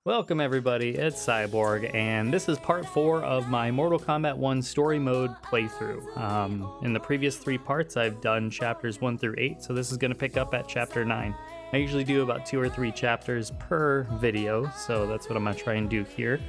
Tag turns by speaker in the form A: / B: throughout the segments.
A: Welcome everybody, it's Cyborg, and this is part 4 of my Mortal Kombat 1 story mode playthrough. In the previous 3 parts, I've done chapters 1 through 8, so this is going to pick up at chapter 9. I usually do about 2 or 3 chapters per video, so that's what I'm going to try and do here.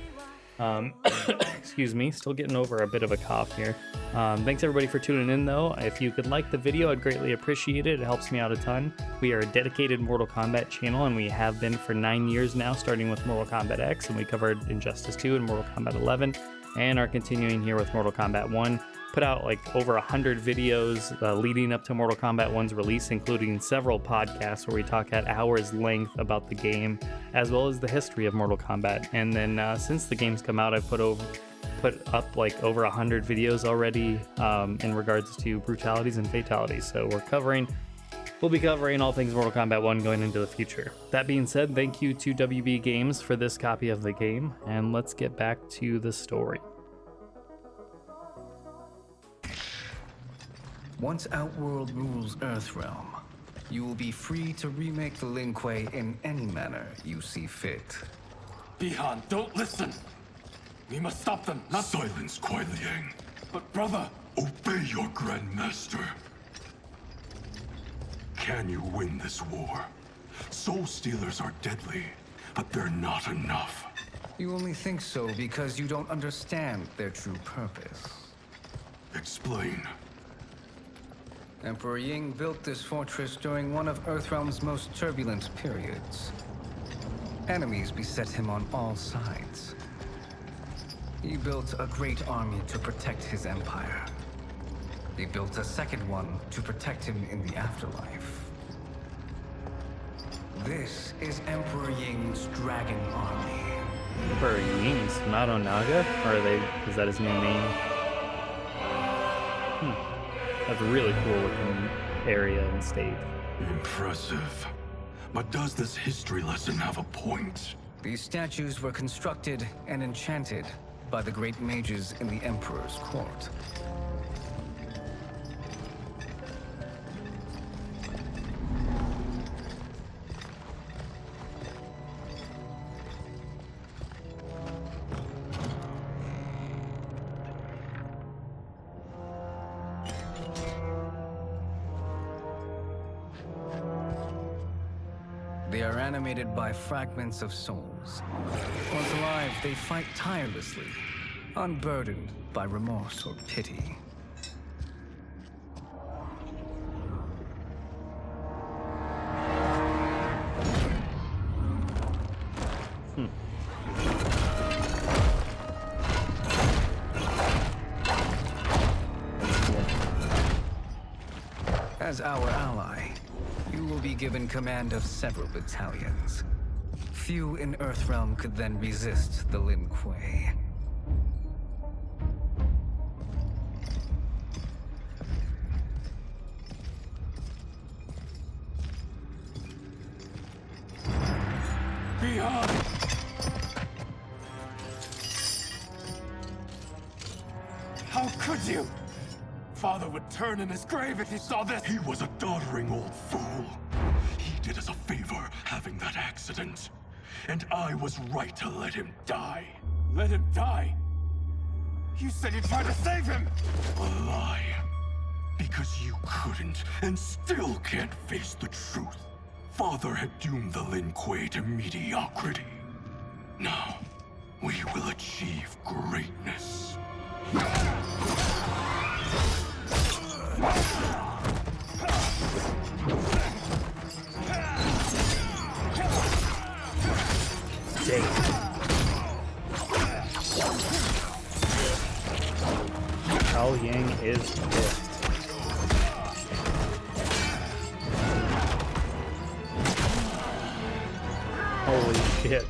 A: Excuse me, still getting over a bit of a cough here. Thanks everybody for tuning in though. If you could like the video, I'd greatly appreciate it. It helps me out a ton. We are a dedicated Mortal Kombat channel, and we have been for 9 years now, starting with Mortal Kombat X, and we covered Injustice 2 and Mortal Kombat 11, and are continuing here with Mortal Kombat 1. Put out like over 100 videos leading up to Mortal Kombat 1's release, including several podcasts where we talk at hours length about the game, as well as the history of Mortal Kombat. And then since the game's come out, I've put up like over 100 videos already in regards to brutalities and fatalities. So we'll be covering all things Mortal Kombat 1 going into the future. That being said, thank you to WB Games for this copy of the game, and let's get back to the story.
B: Once Outworld rules Earthrealm, you will be free to remake the Lin Kuei in any manner you see fit.
C: Bihan, don't listen! We must stop them, not—
D: Silence, Kuai Liang.
C: But brother—
D: Obey your Grandmaster. Can you win this war? Soul Stealers are deadly, but they're not enough.
B: You only think so because you don't understand their true purpose.
D: Explain.
B: Emperor Ying built this fortress during one of Earthrealm's most turbulent periods. Enemies beset him on all sides. He built a great army to protect his empire. He built a second one to protect him in the afterlife. This is Emperor Ying's Dragon Army.
A: Emperor Ying's not Onaga? Or is that his new name? That's a really cool looking area and state.
D: Impressive. But does this history lesson have a point?
B: These statues were constructed and enchanted by the great mages in the Emperor's court. They are animated by fragments of souls. Once alive, they fight tirelessly, unburdened by remorse or pity. As our ally, you will be given command of several battalions. Few in Earthrealm could then resist the Lin Kuei.
C: Bihan! How could you? Father would turn in his grave if he saw this!
D: He was a doddering old fool. He did us a favor having that accident. And I was right to let him die.
C: Let him die? You said you tried to save him!
D: A lie. Because you couldn't and still can't face the truth. Father had doomed the Lin Kuei to mediocrity. Now, we will achieve greatness.
A: Cao Yang is pissed. Holy shit.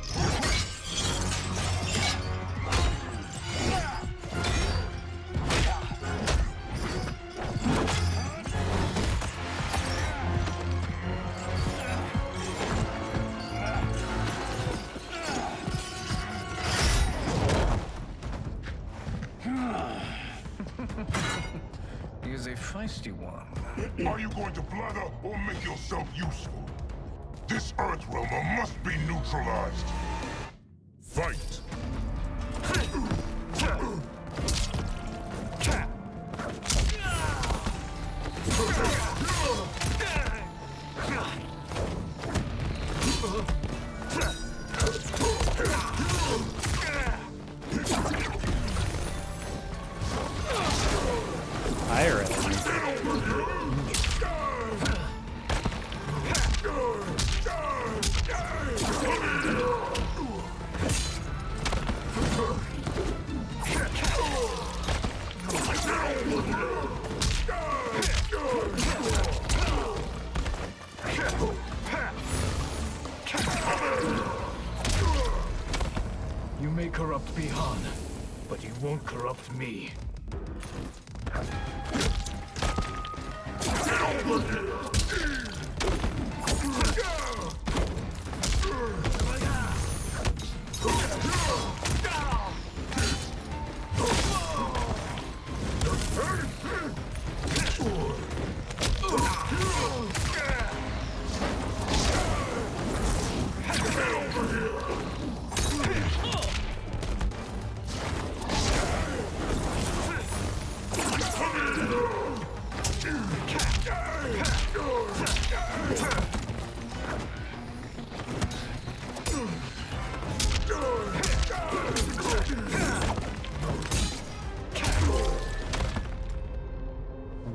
B: He is a feisty one.
E: Are you going to blather or make yourself useful? This Earthrealmer must be neutralized. Fight!
A: Fire at him.
C: You may corrupt Bihan, but you won't corrupt me.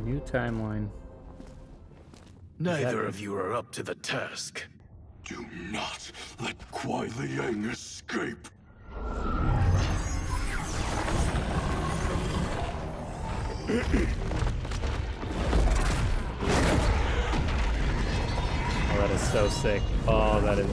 A: New timeline.
C: Neither of you are up to the task.
D: Do not let Kuai Liang escape.
A: Oh, that is so sick. Oh, that is.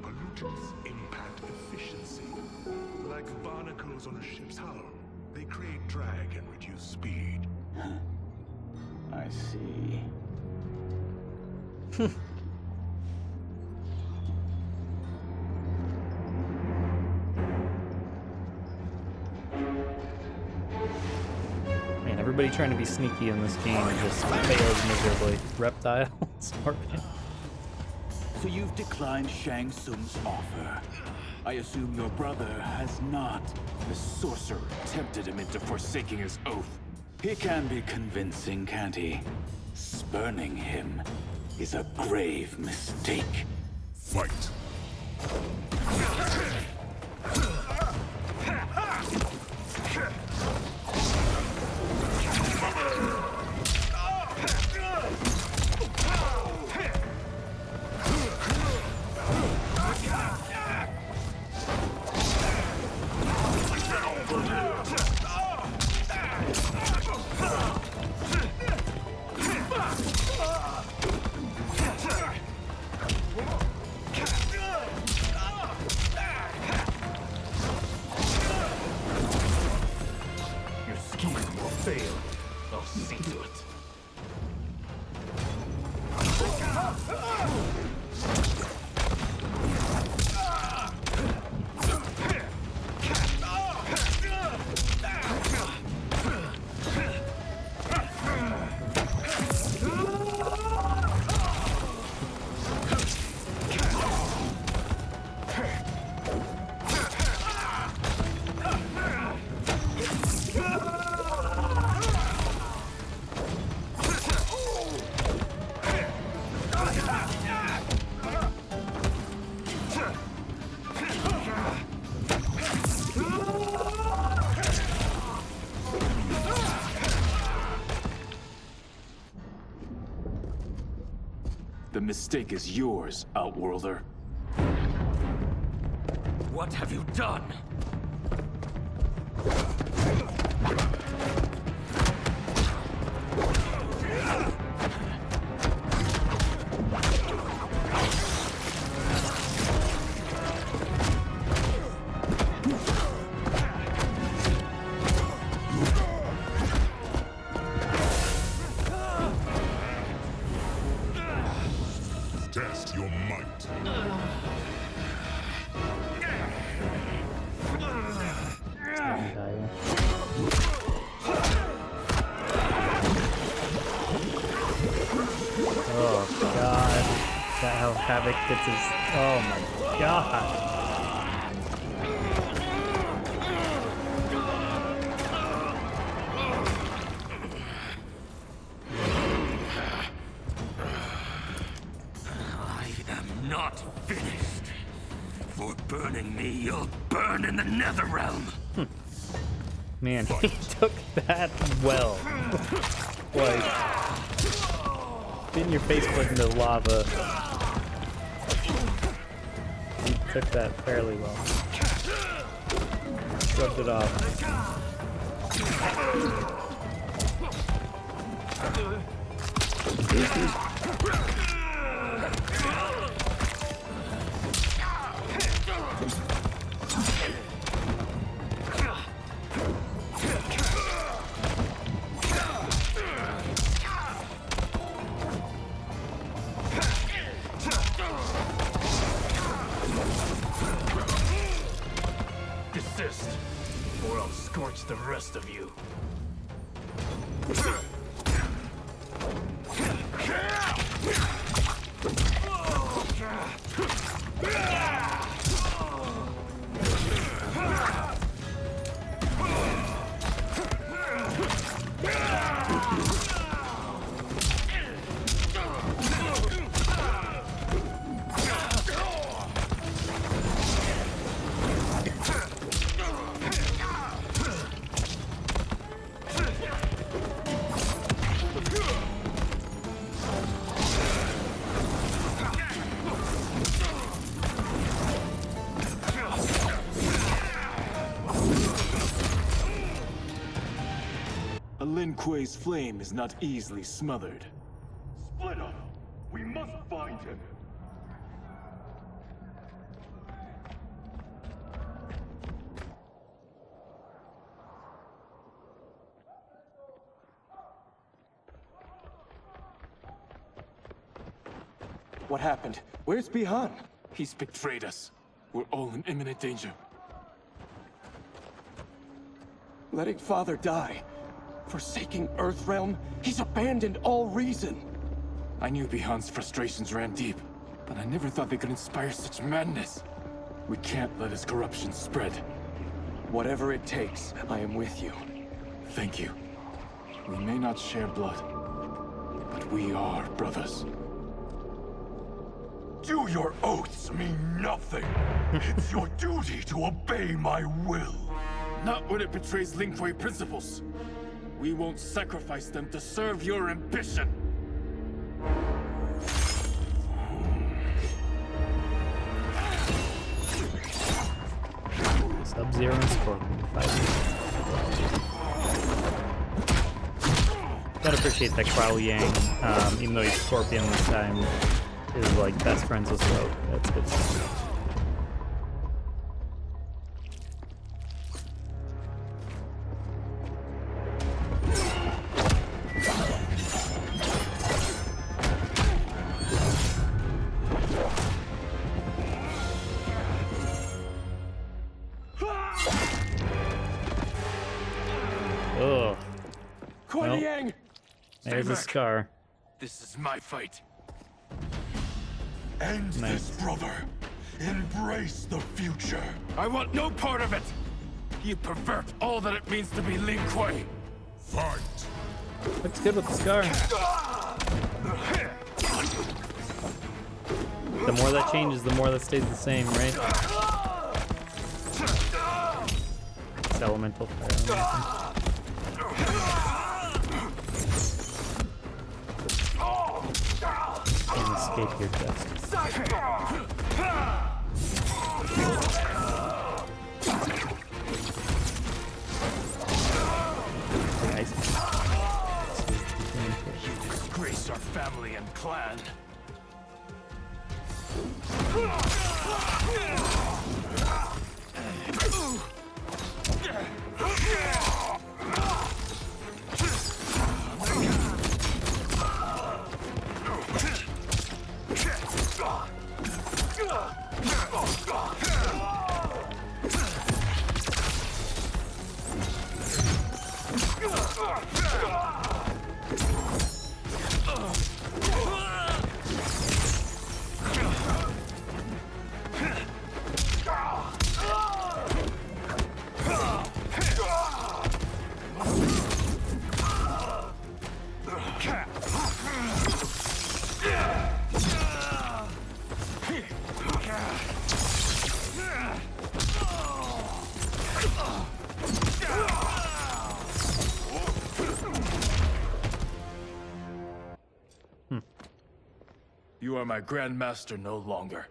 E: Pollutants impact efficiency. Like barnacles on a ship's hull, they create drag and reduce speed.
F: I see.
A: Man, everybody trying to be sneaky in this game just fails miserably. Reptile, Scorpion.
F: So you've declined Shang Tsung's offer. I assume your brother has not. The sorcerer tempted him into forsaking his oath. He can be convincing, can't he? Spurning him is a grave mistake.
E: Fight!
C: Your scheme will fail. I'll see to it.
F: The mistake is yours, Outworlder.
C: What have you done?
A: Havoc gets his... Oh my god.
D: I am not finished. For burning me, you'll burn in the NetherRealm.
A: Man, he took that well. Like, getting your face put into lava. He took that fairly well. Rubbed it off.
C: Desist, or I'll scorch the rest of you.
F: Lin Kuei's flame is not easily smothered.
C: Split up! We must find him!
F: What happened? Where's Bihan? He's betrayed us. We're all in imminent danger. Letting Father die. Forsaking Earthrealm, he's abandoned all reason. I knew Bihan's frustrations ran deep, but I never thought they could inspire such madness. We can't let his corruption spread. Whatever it takes, I am with you. Thank you. We may not share blood, but we are brothers.
D: Do your oaths mean nothing? It's your duty to obey my will.
F: Not when it betrays Lin Kuei principles. We won't sacrifice them to serve your ambition.
A: Sub-Zero and Scorpion fighting. Gotta appreciate that Kuao Yang, even though he's Scorpion this time, is like best friends with Smoke. That's good stuff. Ugh.
F: Kuei Yang!
A: There's a scar.
F: This is my fight.
D: End
A: Nice.
D: this, brother. Embrace the future.
F: I want no part of it! You pervert all that it means to be Lin Kuei!
D: Fight.
A: Looks good with the scar. The more that changes, the more that stays the same, right? It's elemental fire. Can't escape your chest. Nice.
C: You disgrace our family and clan. You are my Grandmaster no longer.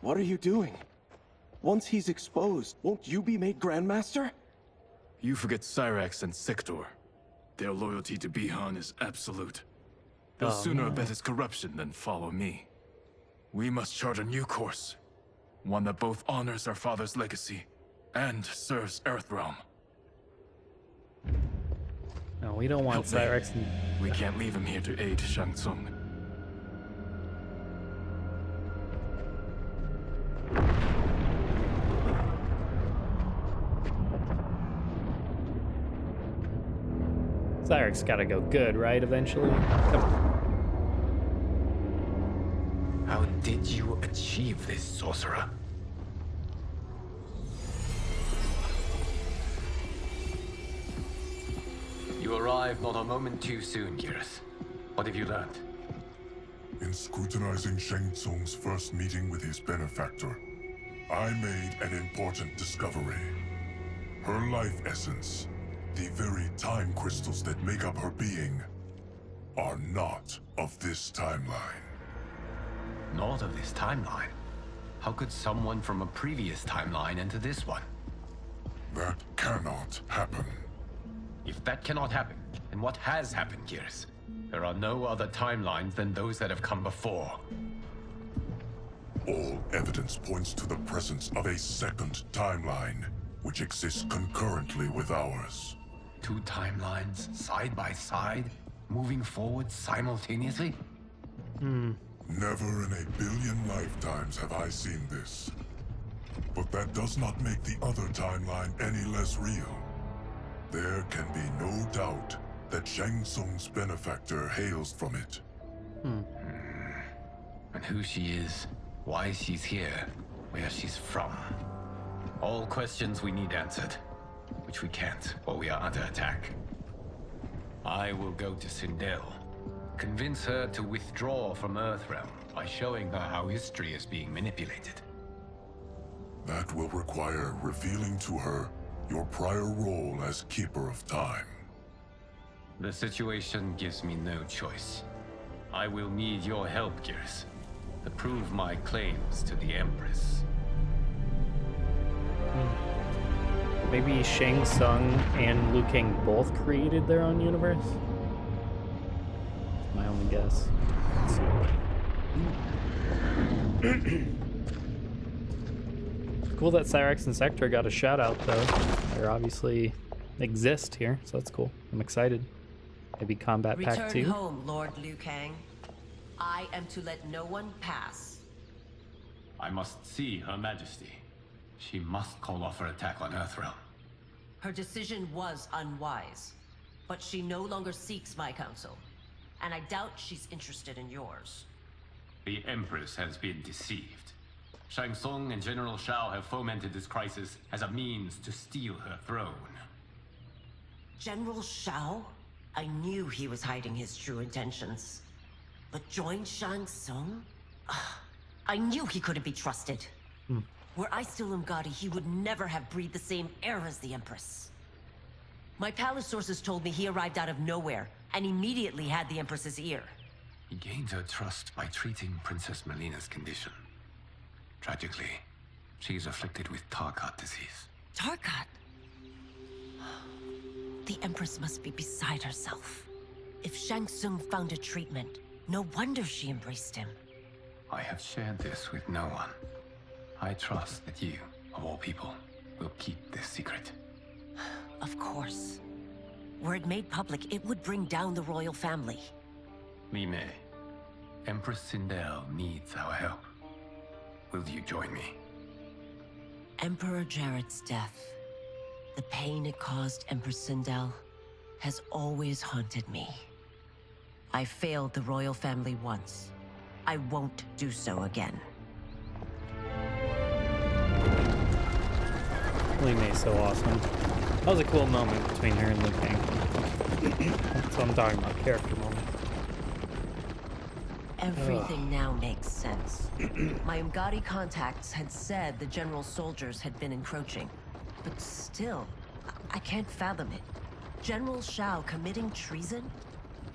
G: What are you doing? Once he's exposed, won't you be made Grandmaster?
C: You forget Cyrax and Sector. Their loyalty to Bihan is absolute. They'll sooner abet his corruption than follow me. We must chart a new course. One that both honors our father's legacy and serves Earthrealm.
A: No, we don't want Cyrax.
C: We can't leave him here to aid Shang Tsung.
A: Cyrax gotta go good, right? Eventually? Come on.
D: How did you achieve this, sorcerer? You arrived not a moment too soon, Geras. What have you learned?
E: In scrutinizing Shang Tsung's first meeting with his benefactor, I made an important discovery. Her life essence, the very time crystals that make up her being, are not of this timeline.
D: Not of this timeline? How could someone from a previous timeline enter this one?
E: That cannot happen.
D: If that cannot happen, then what has happened, Geras? There are no other timelines than those that have come before.
E: All evidence points to the presence of a second timeline, which exists concurrently with ours.
D: Two timelines, side by side, moving forward simultaneously?
E: Never in a billion lifetimes have I seen this. But that does not make the other timeline any less real. There can be no doubt that Shang Tsung's benefactor hails from it.
D: And who she is, why she's here, where she's from. All questions we need answered, which we can't while we are under attack. I will go to Sindel, convince her to withdraw from Earthrealm by showing her how history is being manipulated.
E: That will require revealing to her your prior role as Keeper of Time.
D: The situation gives me no choice. I will need your help, Geras, to prove my claims to the Empress.
A: Maybe Shang Tsung and Liu Kang both created their own universe? That's my only guess. Let's see. Cool that Cyrax and Sector got a shout out though. They obviously exist here, so that's cool. I'm excited. Maybe Combat Pack 2.
H: Return home, Lord Liu Kang. I am to let no one pass.
D: I must see Her Majesty. She must call off her attack on Earthrealm.
H: Her decision was unwise, but she no longer seeks my counsel, and I doubt she's interested in yours.
D: The Empress has been deceived. Shang Tsung and General Shao have fomented this crisis as a means to steal her throne.
H: General Shao? I knew he was hiding his true intentions. But join Shang Tsung? I knew he couldn't be trusted. Were I still Umgadi, he would never have breathed the same air as the Empress. My palace sources told me he arrived out of nowhere, and immediately had the Empress's ear.
D: He gained her trust by treating Princess Melina's condition. Tragically, she is afflicted with Tarkat disease.
H: Tarkat? The Empress must be beside herself. If Shang Tsung found a treatment, no wonder she embraced him.
D: I have shared this with no one. I trust that you, of all people, will keep this secret.
H: Of course. Were it made public, it would bring down the royal family.
D: Li Mei, Empress Sindel needs our help. Will you join me?
H: Emperor Jarrett's death, the pain it caused Empress Sindel, has always haunted me. I failed the royal family once. I won't do so again.
A: Li Mei's so awesome. That was a cool moment between her and Liu Kang. That's what I'm talking about, character moment.
H: Everything now makes sense. My Umgadi contacts had said the general soldiers had been encroaching. But still, I can't fathom it. General Shao committing treason?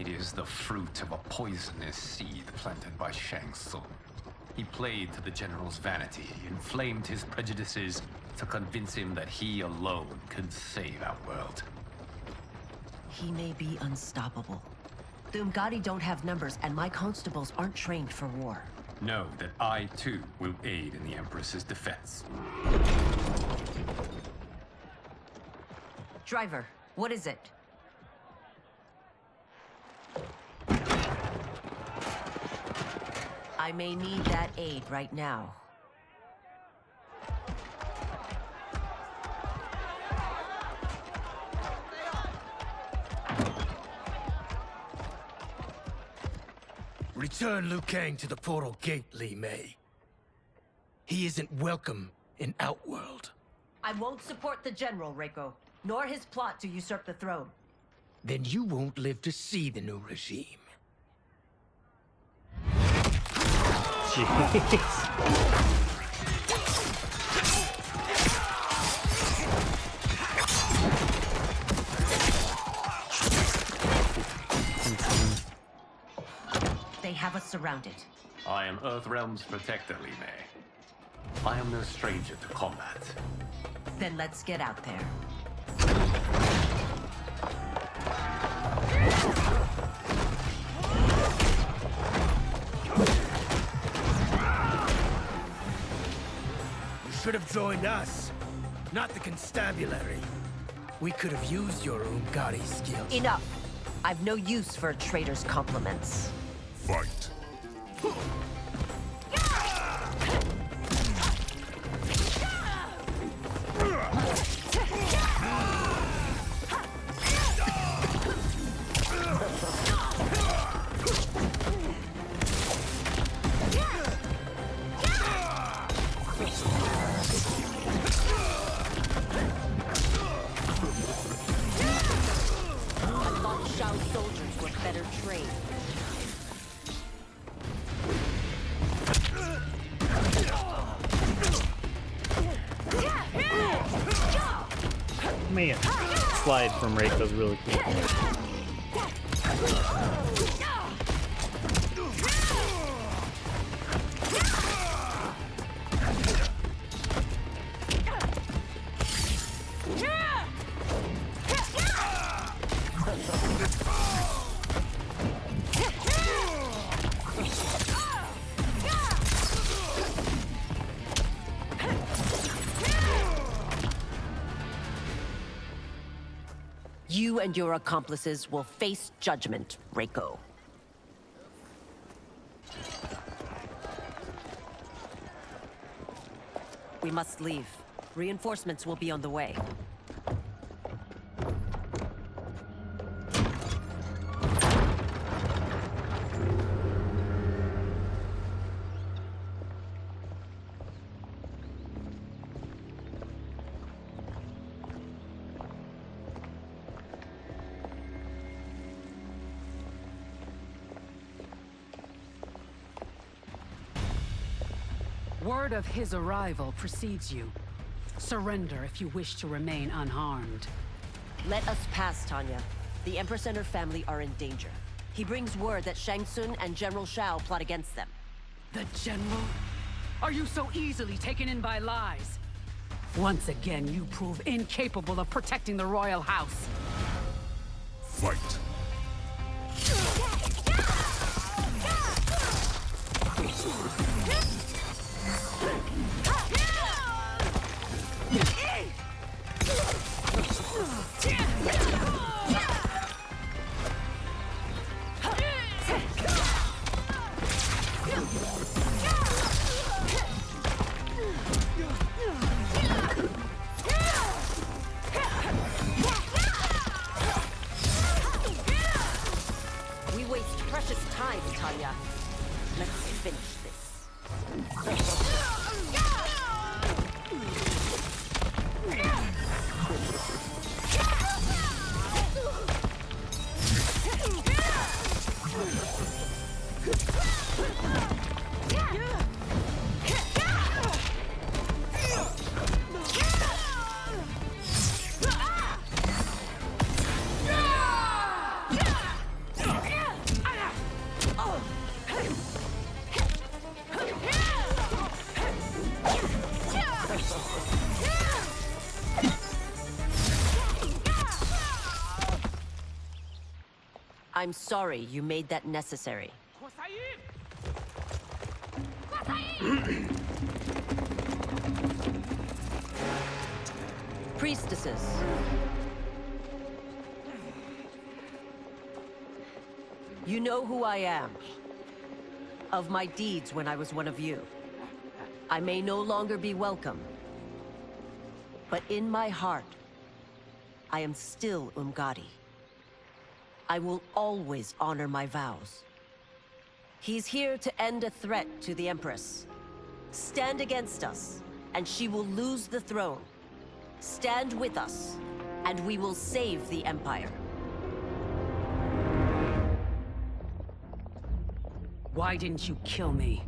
I: It is the fruit of a poisonous seed planted by Shang Tsung. He played to the general's vanity, inflamed his prejudices to convince him that he alone could save our world.
H: He may be unstoppable. The Umgadi don't have numbers, and my constables aren't trained for war.
I: Know that I, too, will aid in the Empress's defense.
H: Driver, what is it? I may need that aid right now.
J: Return Liu Kang to the portal gate, Li Mei. He isn't welcome in Outworld.
H: I won't support the General, Reiko, nor his plot to usurp the throne.
J: Then you won't live to see the new regime.
A: Jeez.
H: They have us surrounded.
I: I am Earthrealm's protector, Li Mei. I am no stranger to combat.
H: Then let's get out there.
J: You should have joined us, not the constabulary. We could have used your Umgadi skills.
H: Enough! I've no use for a traitor's compliments.
E: Fight.
H: I thought Shao soldiers were better trained.
A: Man, slide from Reiko's really cool.
H: You and your accomplices will face judgment, Reiko. We must leave. Reinforcements will be on the way.
K: Word of his arrival precedes you. Surrender if you wish to remain unharmed.
H: Let us pass, Tanya. The Empress and her family are in danger. He brings word that Shang Tsung and General Shao plot against them.
K: The General? Are you so easily taken in by lies? Once again, you prove incapable of protecting the royal house.
E: Fight.
H: We waste precious time, Tanya. Let's finish this. I'm sorry you made that necessary. Priestesses. You know who I am. Of my deeds when I was one of you. I may no longer be welcome. But in my heart, I am still Umgadi. I will always honor my vows. He's here to end a threat to the Empress. Stand against us, and she will lose the throne. Stand with us, and we will save the Empire.
K: Why didn't you kill me?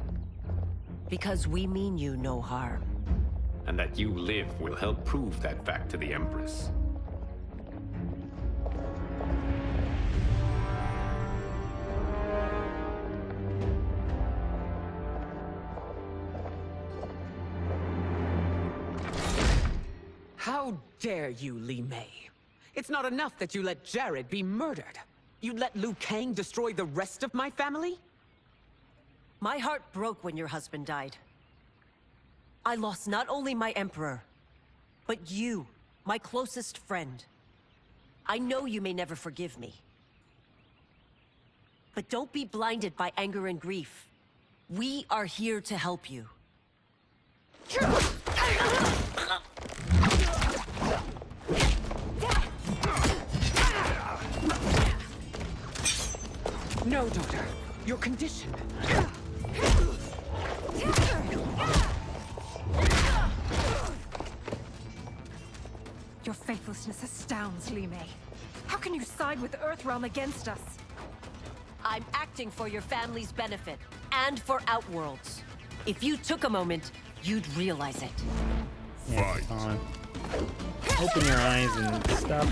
H: Because we mean you no harm.
I: And that you live will help prove that fact to the Empress.
K: How dare you, Li Mei? It's not enough that you let Jared be murdered. You'd let Liu Kang destroy the rest of my family?
H: My heart broke when your husband died. I lost not only my emperor, but you, my closest friend. I know you may never forgive me. But don't be blinded by anger and grief. We are here to help you.
K: No, daughter. Your condition.
L: Your faithlessness astounds, Li Mei. How can you side with EarthRealm against us?
H: I'm acting for your family's benefit, and for Outworld's. If you took a moment, you'd realize it.
A: Yeah, fine. Open your eyes and stop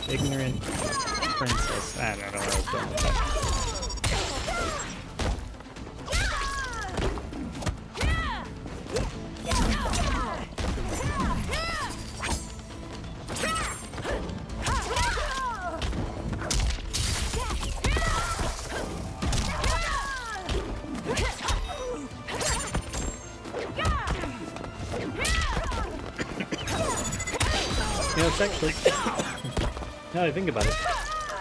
A: ignorant princess. I don't know what I was going with that. You know, it's actually, now that I think about it,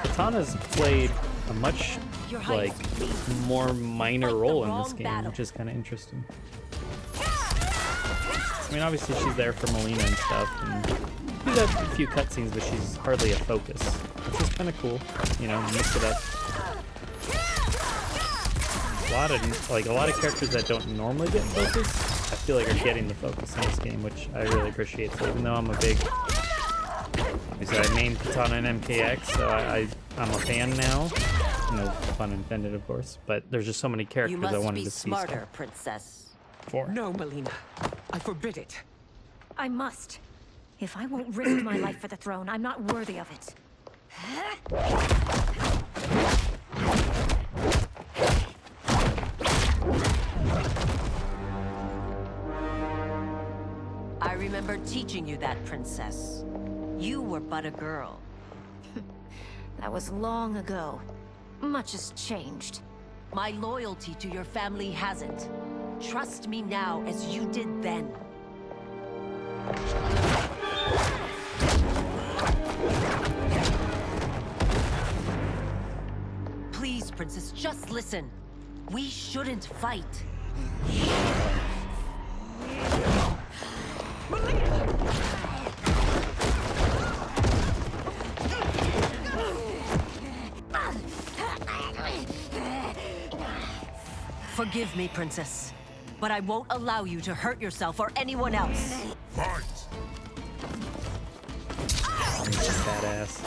A: Katana's played a much, like, more minor role in this game, which is kind of interesting. I mean, obviously she's there for Melina and stuff, and she's got a few cutscenes, but she's hardly a focus, which is kind of cool, you know, mix it up. A lot of characters that don't normally get focus, I feel like are getting the focus in this game, which I really appreciate. So even though I'm a big, obviously I main Katana and MKX, so I'm a fan now. No pun intended, of course. But there's just so many characters I wanted to see.
H: You must be smarter, Princess.
K: No, Melina. I forbid it.
L: I must. If I won't risk my life for the throne, I'm not worthy of it.
H: I remember teaching you that, Princess. You were but a girl.
L: That was long ago. Much has changed.
H: My loyalty to your family hasn't. Trust me now as you did then. Please, Princess, just listen. We shouldn't fight. Forgive me, Princess, but I won't allow you to hurt yourself or anyone else.
E: Fight!
A: Badass.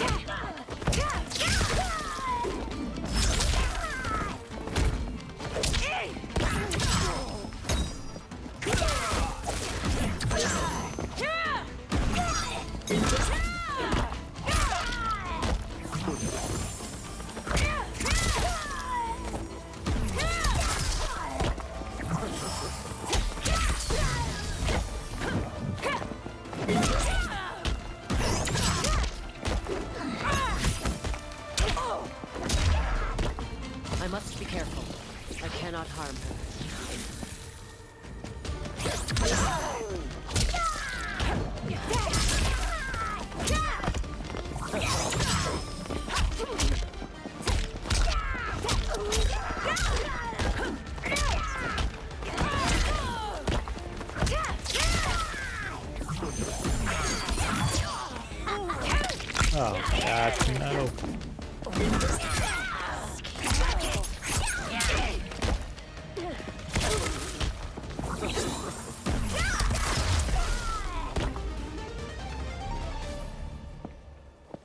A: Oh, God, no.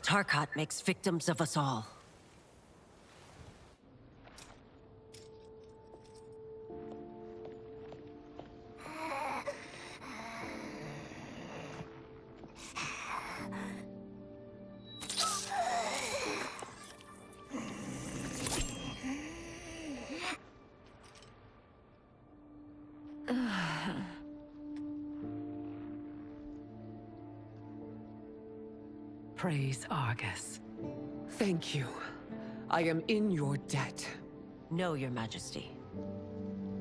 H: Tarkat makes victims of us all.
K: Praise Argus.
M: Thank you. I am in your debt.
H: No, Your Majesty.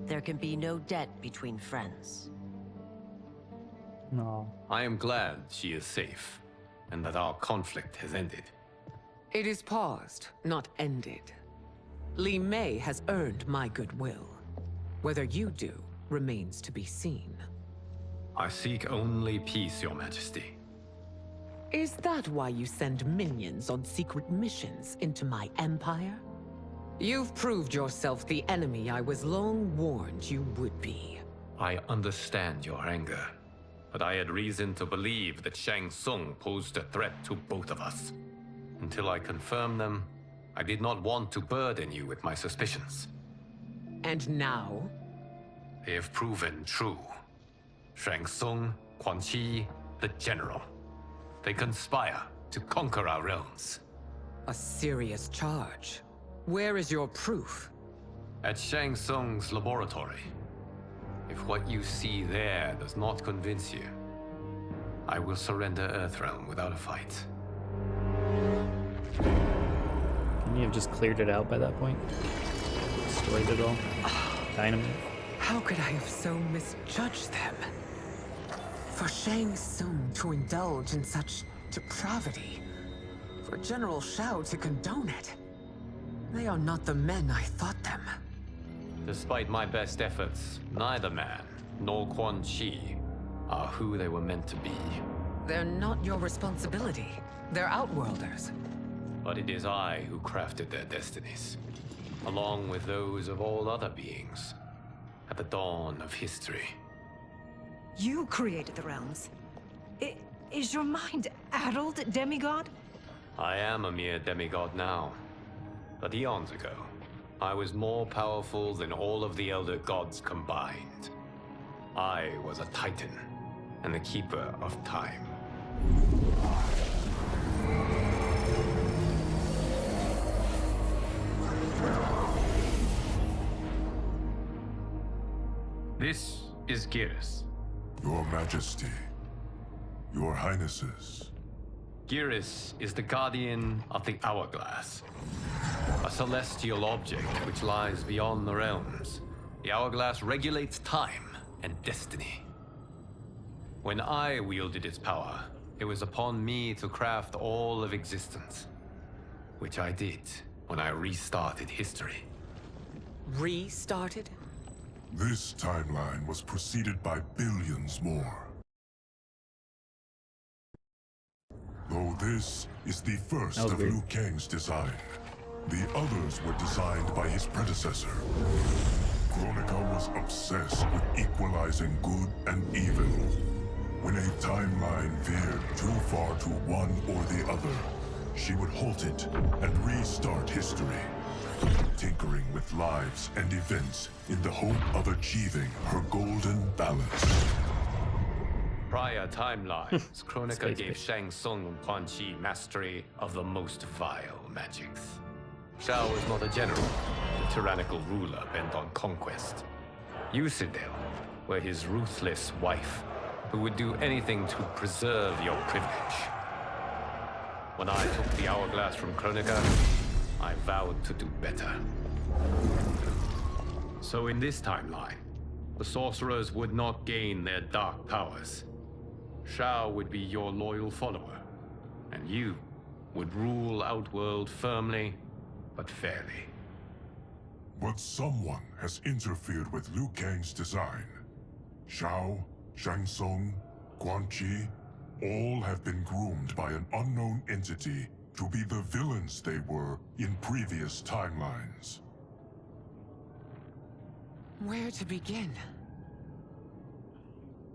H: There can be no debt between friends.
A: No.
I: I am glad she is safe, and that our conflict has ended.
M: It is paused, not ended. Li Mei has earned my goodwill. Whether you do remains to be seen.
I: I seek only peace, Your Majesty.
M: Is that why you send minions on secret missions into my empire? You've proved yourself the enemy I was long warned you would be.
I: I understand your anger, but I had reason to believe that Shang Tsung posed a threat to both of us. Until I confirmed them, I did not want to burden you with my suspicions.
M: And now?
I: They have proven true. Shang Tsung, Quan Chi, the General. They conspire to conquer our realms.
M: A serious charge. Where is your proof?
I: At Shang Tsung's laboratory. If what you see there does not convince you, I will surrender Earthrealm without a fight.
A: Couldn't you have just cleared it out by that point? Destroyed it all? Dynamite?
M: How could I have so misjudged them? For Shang Tsung to indulge in such depravity, for General Shao to condone it, they are not the men I thought them.
I: Despite my best efforts, neither man nor Quan Chi are who they were meant to be.
M: They're not your responsibility. They're Outworlders.
I: But it is I who crafted their destinies, along with those of all other beings, at the dawn of history.
L: You created the realms. Is your mind addled, demigod?
I: I am a mere demigod now, but eons ago, I was more powerful than all of the Elder Gods combined. I was a Titan, and the Keeper of Time. This is Geras.
E: Your Majesty, Your Highnesses.
I: Geras is the guardian of the Hourglass, a celestial object which lies beyond the realms. The Hourglass regulates time and destiny. When I wielded its power, it was upon me to craft all of existence, which I did when I restarted history.
M: Restarted?
E: This timeline was preceded by billions more. Though this is the first of Liu Kang's design, the others were designed by his predecessor. Kronika was obsessed with equalizing good and evil. When a timeline veered too far to one or the other, she would halt it and restart history, tinkering with lives and events in the hope of achieving her golden balance.
I: Prior timelines, Kronika gave Shang Tsung and Quan Chi mastery of the most vile magics. Shao was not a general, a tyrannical ruler bent on conquest. You, Citadel, were his ruthless wife, who would do anything to preserve your privilege. When I took the Hourglass from Kronika, I vowed to do better. So in this timeline, the sorcerers would not gain their dark powers. Shao would be your loyal follower, and you would rule Outworld firmly, but fairly.
E: But someone has interfered with Liu Kang's design. Shao, Shang Tsung, Quan Chi, All have been groomed by an unknown entity to be the villains they were in previous timelines.
M: Where to begin?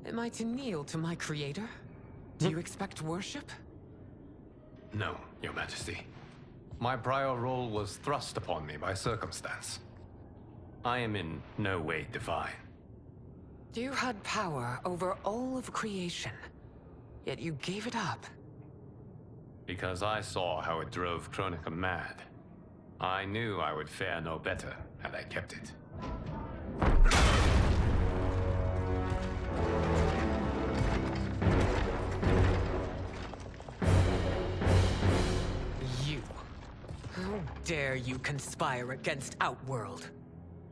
M: Am I to kneel to my creator? Do you expect worship?
I: No, Your Majesty. My prior role was thrust upon me by circumstance. I am in no way divine.
M: You had power over all of creation, yet you gave it up.
I: Because I saw how it drove Kronika mad. I knew I would fare no better had I kept it.
M: You. How dare you conspire against Outworld?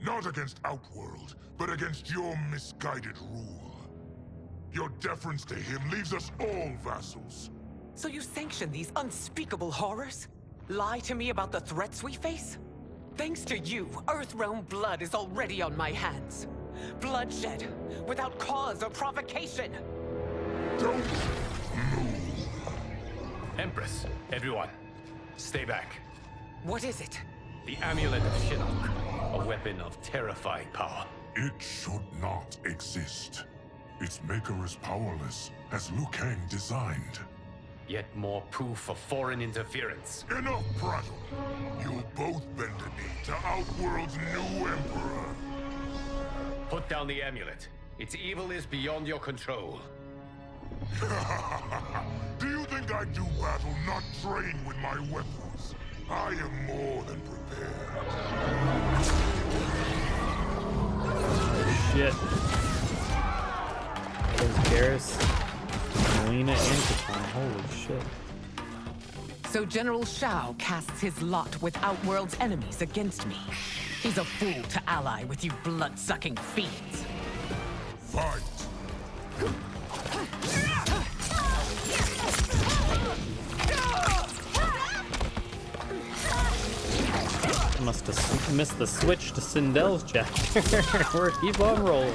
E: Not against Outworld, but against your misguided rule. Your deference to him leaves us all vassals.
M: So you sanction these unspeakable horrors? Lie to me about the threats we face? Thanks to you, Earthrealm blood is already on my hands. Bloodshed, without cause or provocation.
E: Don't move.
I: Empress, everyone, stay back.
M: What is it?
I: The Amulet of Shinnok, a weapon of terrifying power.
E: It should not exist. Its maker is powerless, as Liu Kang designed.
I: Yet more proof of foreign interference.
E: Enough prattle! You'll both bend a knee to Outworld's new emperor.
I: Put down the amulet. Its evil is beyond your control.
E: Do you think I do battle not trained with my weapons? I am more than prepared.
A: Shit. There's Garrus, Melina, and Katana. Holy shit.
M: So General Shao casts his lot with Outworld's enemies against me. He's a fool to ally with you blood-sucking fiends.
E: Fight!
A: Must have missed the switch to Sindel's check. We're keep on rolling.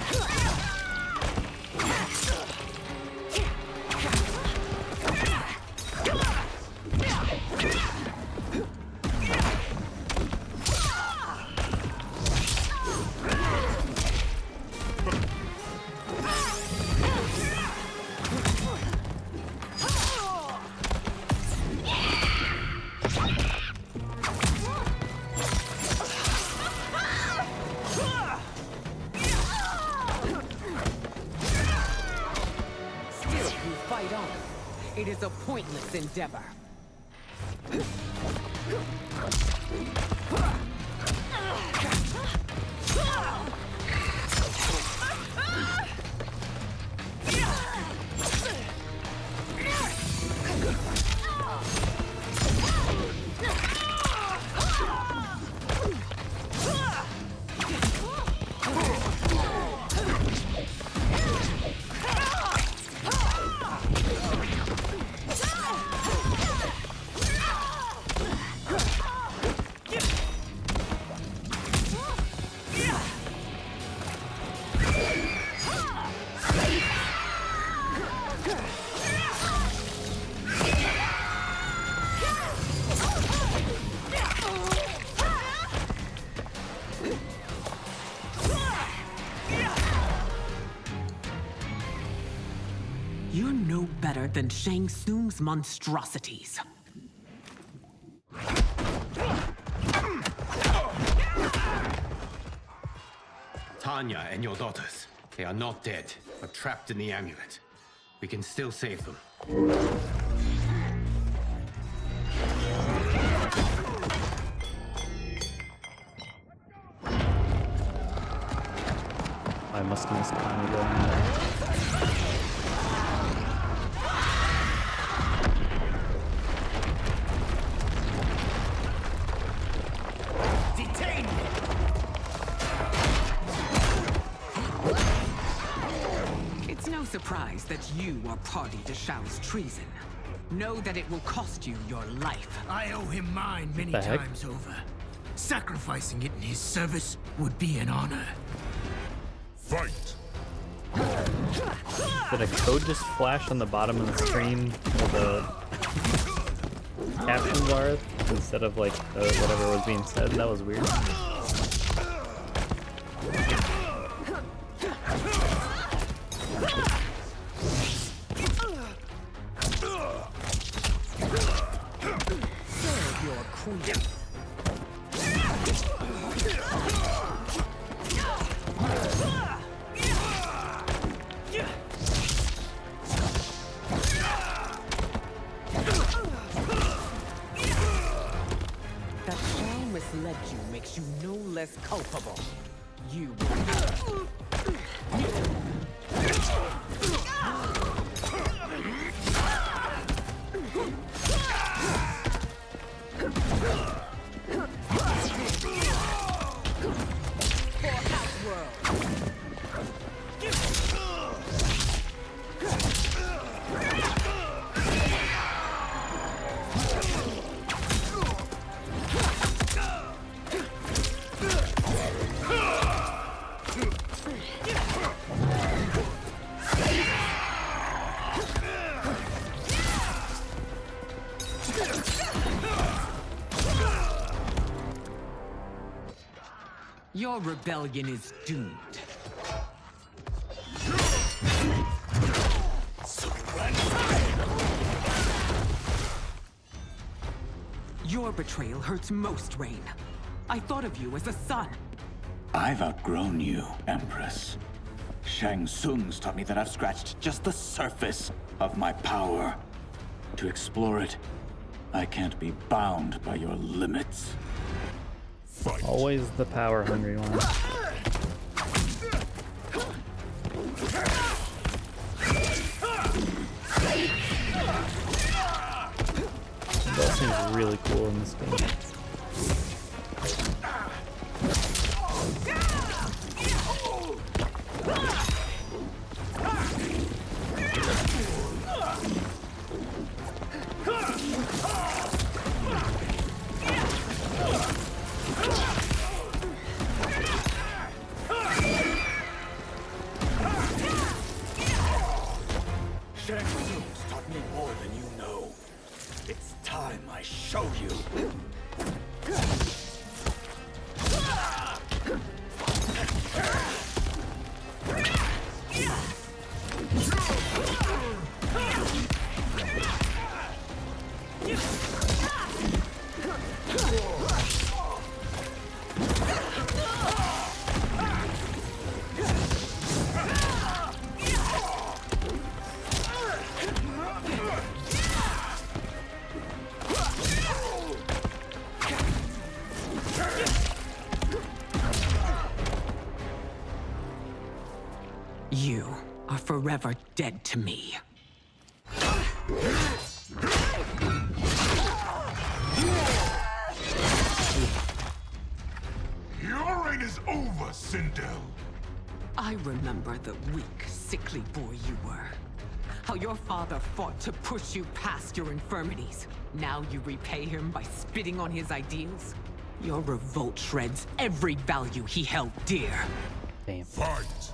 M: It is a pointless endeavor. You're no better than Shang Tsung's monstrosities.
I: Tanya and your daughters, they are not dead, but trapped in the amulet. We can still save them.
A: I must have missed Tanya going there.
M: It's no surprise that you are party to Shao's treason. Know that it will cost you your life.
J: I owe him mine many
A: The heck?
J: times over. Sacrificing it in his service would be an honor.
E: Fight!
A: Did a code just flash on the bottom of the screen where the captions are instead of like whatever was being said? That was weird.
K: Serve your queen.
M: That Shao misled you makes you no less culpable. You Your rebellion is doomed. Your betrayal hurts most, Rain. I thought of you as a son.
F: I've outgrown you, Empress. Shang Tsung's taught me that I've scratched just the surface of my power. To explore it, I can't be bound by your limits.
A: Always the power hungry one. That seems really cool in this game.
F: Shang Tsung's taught me more than you know. It's time I show you.
M: You are forever dead to me.
E: Your reign is over, Sindel.
M: I remember the weak, sickly boy you were. How your father fought to push you past your infirmities. Now you repay him by spitting on his ideals? Your revolt shreds every value he held dear.
A: Damn.
E: Fight!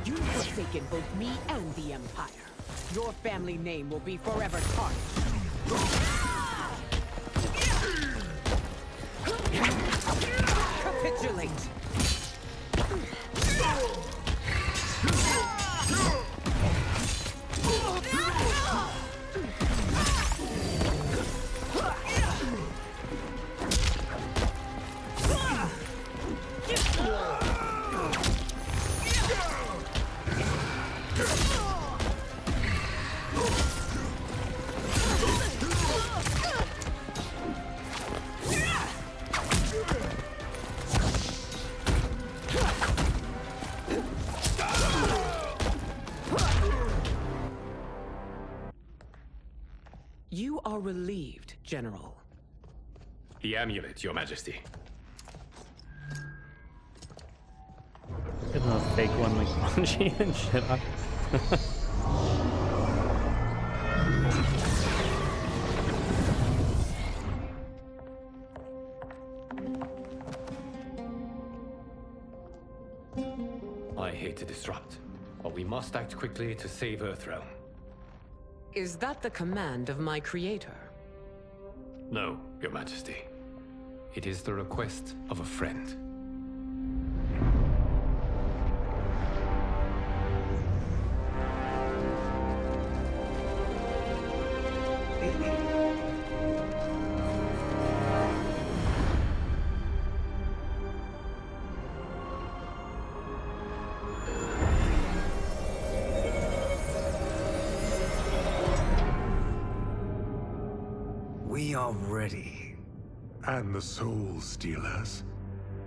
M: You've forsaken both me and the Empire. Your family name will be forever tarnished. Capitulate! relieved, General?
N: The amulet, Your Majesty.
A: Give him a fake one like Bungie and shit on.
N: I hate to disrupt, but we must act quickly to save Earthrealm.
M: Is that the command of my creator?
N: No, Your Majesty. It is the request of a friend.
B: We are ready.
E: And the Soul Stealers?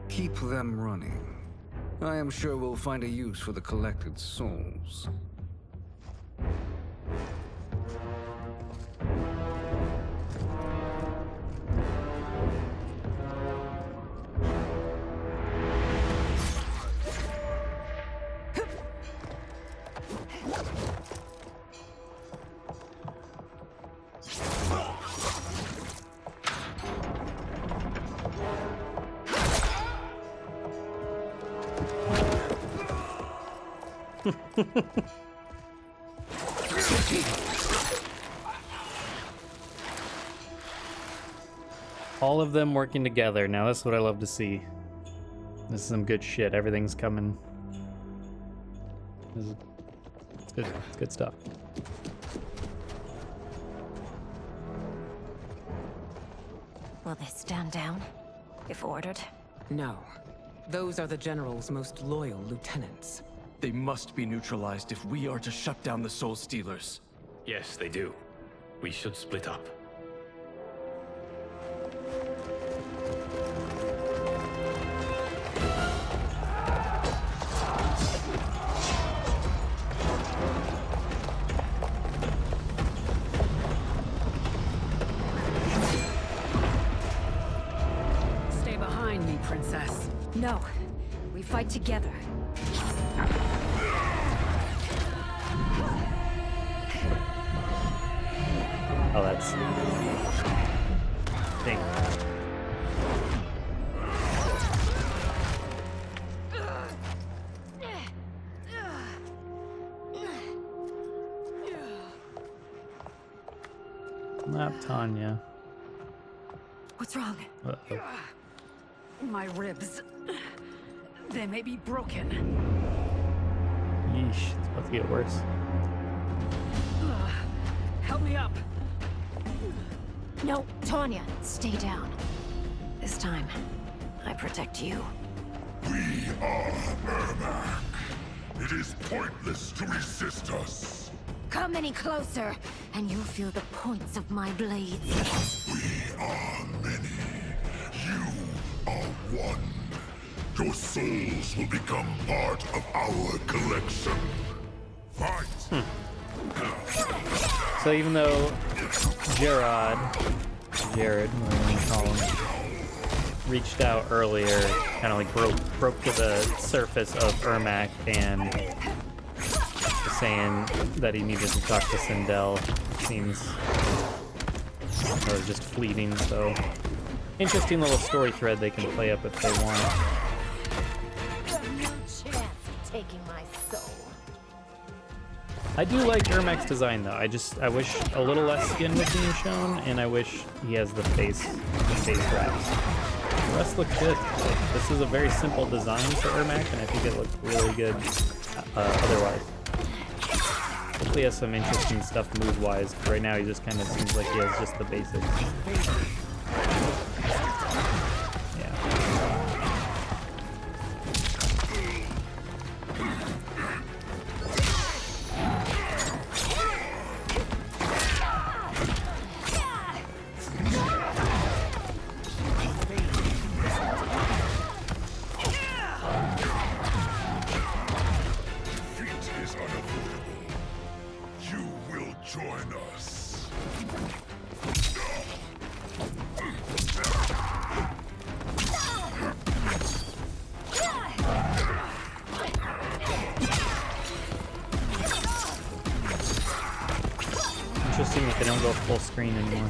B: Keep them running. I am sure we'll find a use for the collected souls.
A: All of them working together. Now that's what I love to see. This is some good shit. Everything's coming. It's good. It's good stuff.
L: Will they stand down, if ordered?
M: No. Those are the General's most loyal lieutenants.
G: They must be neutralized if we are to shut down the Soul Stealers.
N: Yes, they do. We should split up.
K: Stay behind me, Princess.
L: No. We fight together.
A: Oh, that's... Dang. Not Tanya.
L: What's wrong?
A: Uh-oh.
K: My ribs. They may be broken.
A: Yeesh, it's about to get worse.
K: Help me up.
L: No, Tanya, stay down. This time, I protect you.
E: We are Ermac. It is pointless to resist us.
L: Come any closer, and you'll feel the points of my blades.
E: We are many. You are one. Your souls will become part of our collection. Fight!
A: So even though Jared, whatever you call him, reached out earlier, kind of like broke to the surface of Ermac and was saying that he needed to talk to Sindel, it seems, or just fleeting. So interesting little story thread they can play up if they want.
L: You have no chance of taking my soul.
A: I do like Ermac's design though. I wish a little less skin was being shown, and I wish he has the face wraps. The rest looks good. Like, this is a very simple design for Ermac, and I think it looks really good otherwise. Hopefully he has some interesting stuff move-wise. Right now he just kind of seems like he has just the basics. full screen anymore.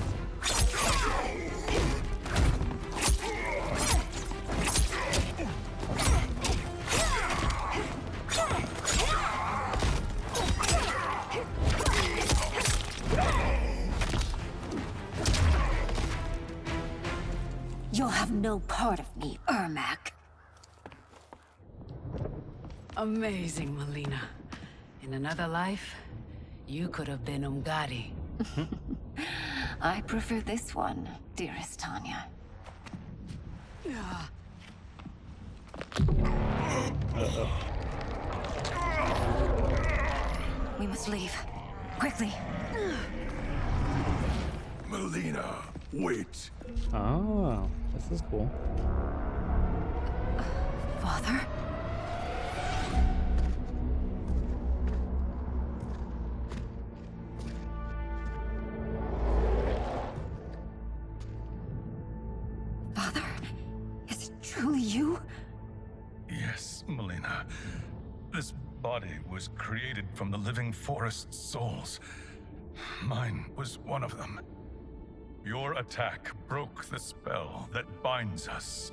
H: You'll have no part of me, Ermac.
K: Amazing, Melina. In another life, you could have been Umgadi.
H: I prefer this one, dearest Tanya. We must leave. Quickly.
D: Melina, wait.
A: Oh, this is cool.
H: Father? Father? Is it truly you?
C: Yes, Melina. This body was created from the living forest's souls. Mine was one of them. Your attack broke the spell that binds us.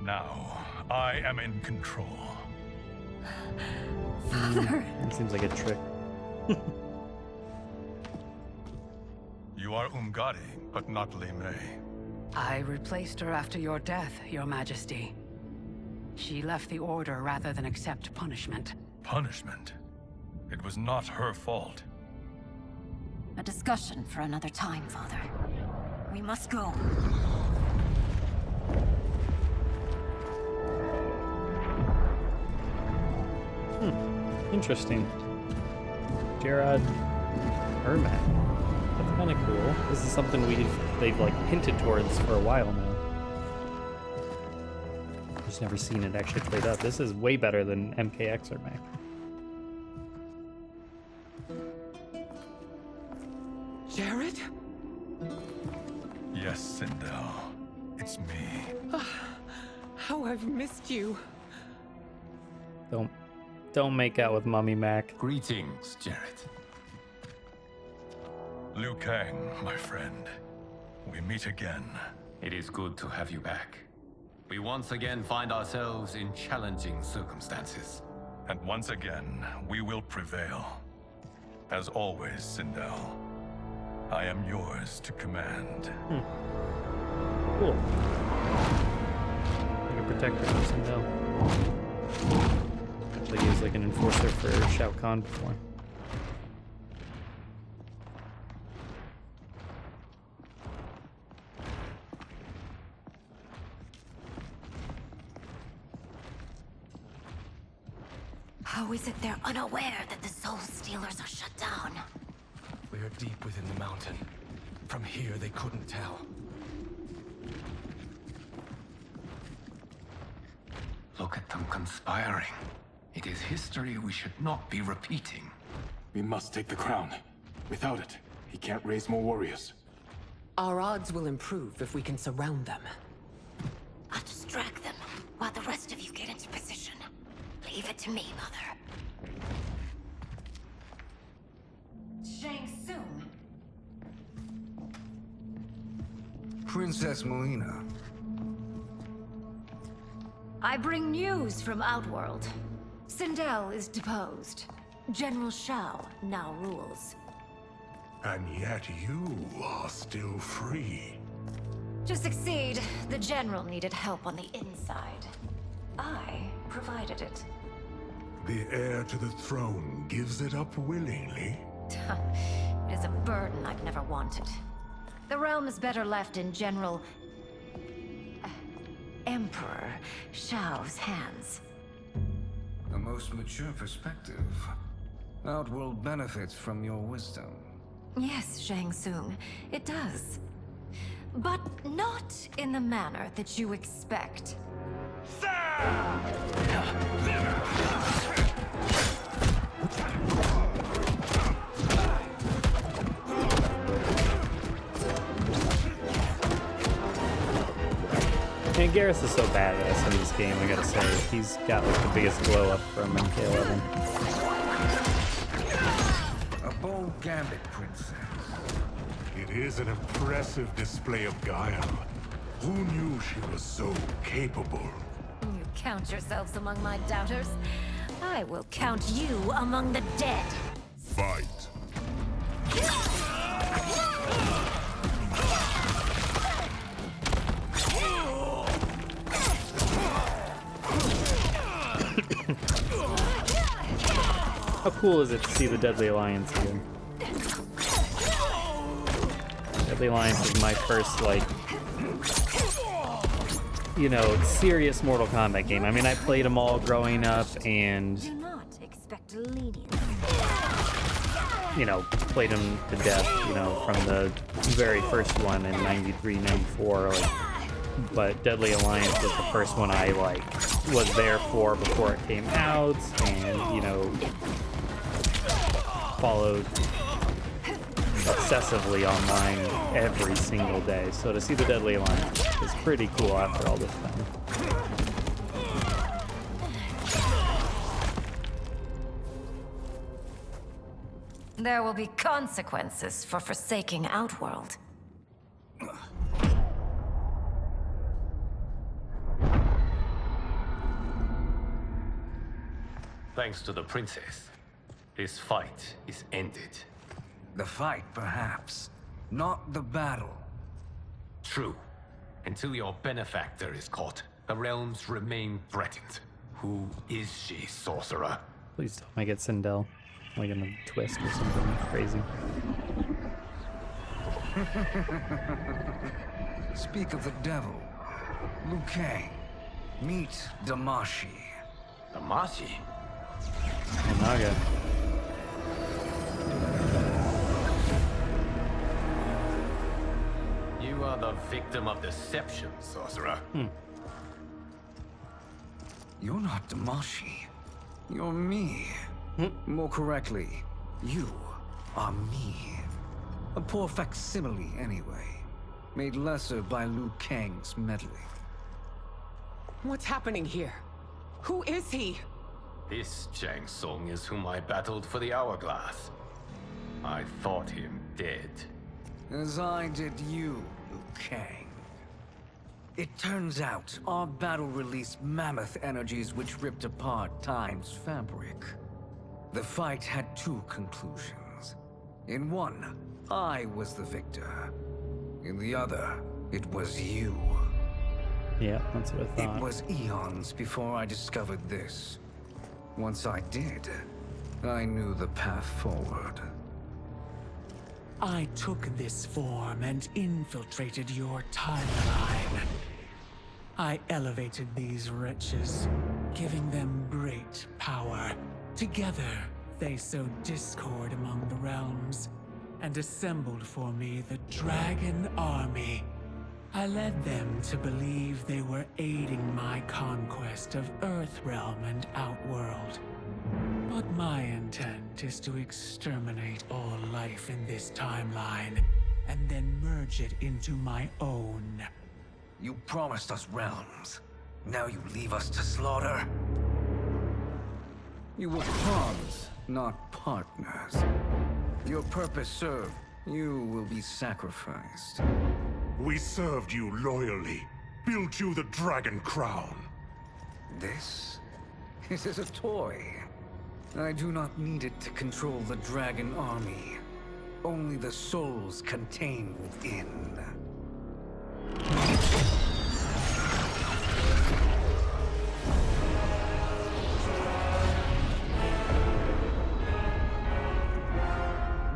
C: Now, I am in control.
H: Father.
A: It seems like a trick.
C: You are Umgadi, but not Li Mei.
K: I replaced her after your death, Your Majesty. She left the Order rather than accept punishment.
C: Punishment? It was not her fault.
H: A discussion for another time, Father. We must go.
A: Interesting. Gerard Ermac. That's kind of cool. This is something they've like hinted towards for a while now. Just never seen it actually played out. This is way better than MKX Ermac.
M: Jared?
C: Yes, Sindel. It's me.
M: How I've missed you.
A: Don't make out with Mummy Mac.
I: Greetings, Jared.
C: Liu Kang, my friend. We meet again.
I: It is good to have you back. We once again find ourselves in challenging circumstances.
C: And once again, we will prevail. As always, Sindel, I am yours to command.
A: Cool. Like a protector for Sindel. Actually, he was like an enforcer for Shao Kahn before.
H: How is it they're unaware that the Soul Stealers are shut down?
G: We are deep within the mountain. From here, they couldn't tell.
I: Look at them conspiring. It is history we should not be repeating.
G: We must take the crown. Without it, he can't raise more warriors.
M: Our odds will improve if we can surround them.
H: I'll distract them while the rest of you get into position. Leave it to me, Mother. Shang Tsung.
B: Princess Melina.
L: I bring news from Outworld. Sindel is deposed. General Shao now rules.
E: And yet you are still free.
L: To succeed, the General needed help on the inside. I provided it.
E: The heir to the throne gives it up willingly.
L: It is a burden I've never wanted. The realm is better left in General... Emperor Shao's hands.
B: A most mature perspective. Outworld benefits from your wisdom.
L: Yes, Shang Tsung, it does. But not in the manner that you expect.
A: And Garrus is so badass in this game, I gotta say. He's got like the biggest glow up from MK11.
B: A bold gambit, Princess.
E: It is an impressive display of guile. Who knew she was so capable?
L: You count yourselves among my doubters? I will count you among the dead.
E: Fight.
A: How cool is it to see the Deadly Alliance here? Deadly Alliance is my first, like, you know, serious Mortal Kombat game. I mean, I played them all growing up and,
L: Do not expect lenience.
A: you know, played them to death, you know, from the very first one in 93, 94, like, but Deadly Alliance was the first one I, like, was there for before it came out, and, you know, followed obsessively online every single day. So to see the Deadly Alliance is pretty cool after all this time.
L: There will be consequences for forsaking Outworld.
I: Thanks to the princess, this fight is ended.
B: The fight, perhaps. Not the battle.
I: True. Until your benefactor is caught, the realms remain threatened. Who is she, sorcerer?
A: Please don't make it Sindel, like in a twist or something crazy.
B: Speak of the devil. Liu Kang. Meet Damashi.
I: Damashi?
A: Naga.
I: You are the victim of deception, sorcerer.
B: You're not Damashi. You're me. More correctly, you are me. A poor facsimile, anyway. Made lesser by Liu Kang's meddling.
M: What's happening here? Who is he?
I: This Shang Tsung is whom I battled for the Hourglass. I thought him dead.
B: As I did you, Liu Kang. It turns out our battle released mammoth energies which ripped apart time's fabric. The fight had two conclusions. In one, I was the victor. In the other, it was you.
A: Yeah, that's what I thought.
B: It was eons before I discovered this. Once I did, I knew the path forward.
O: I took this form and infiltrated your timeline. I elevated these wretches, giving them great power. Together, they sowed discord among the realms, and assembled for me the Dragon Army. I led them to believe they were aiding my conquest of Earthrealm and Outworld. But my intent is to exterminate all life in this timeline, and then merge it into my own.
B: You promised us realms. Now you leave us to slaughter? You were pawns, not partners. Your purpose served. You will be sacrificed.
E: We served you loyally, built you the Dragon Crown.
B: This is a toy. I do not need it to control the Dragon Army. Only the souls contained within.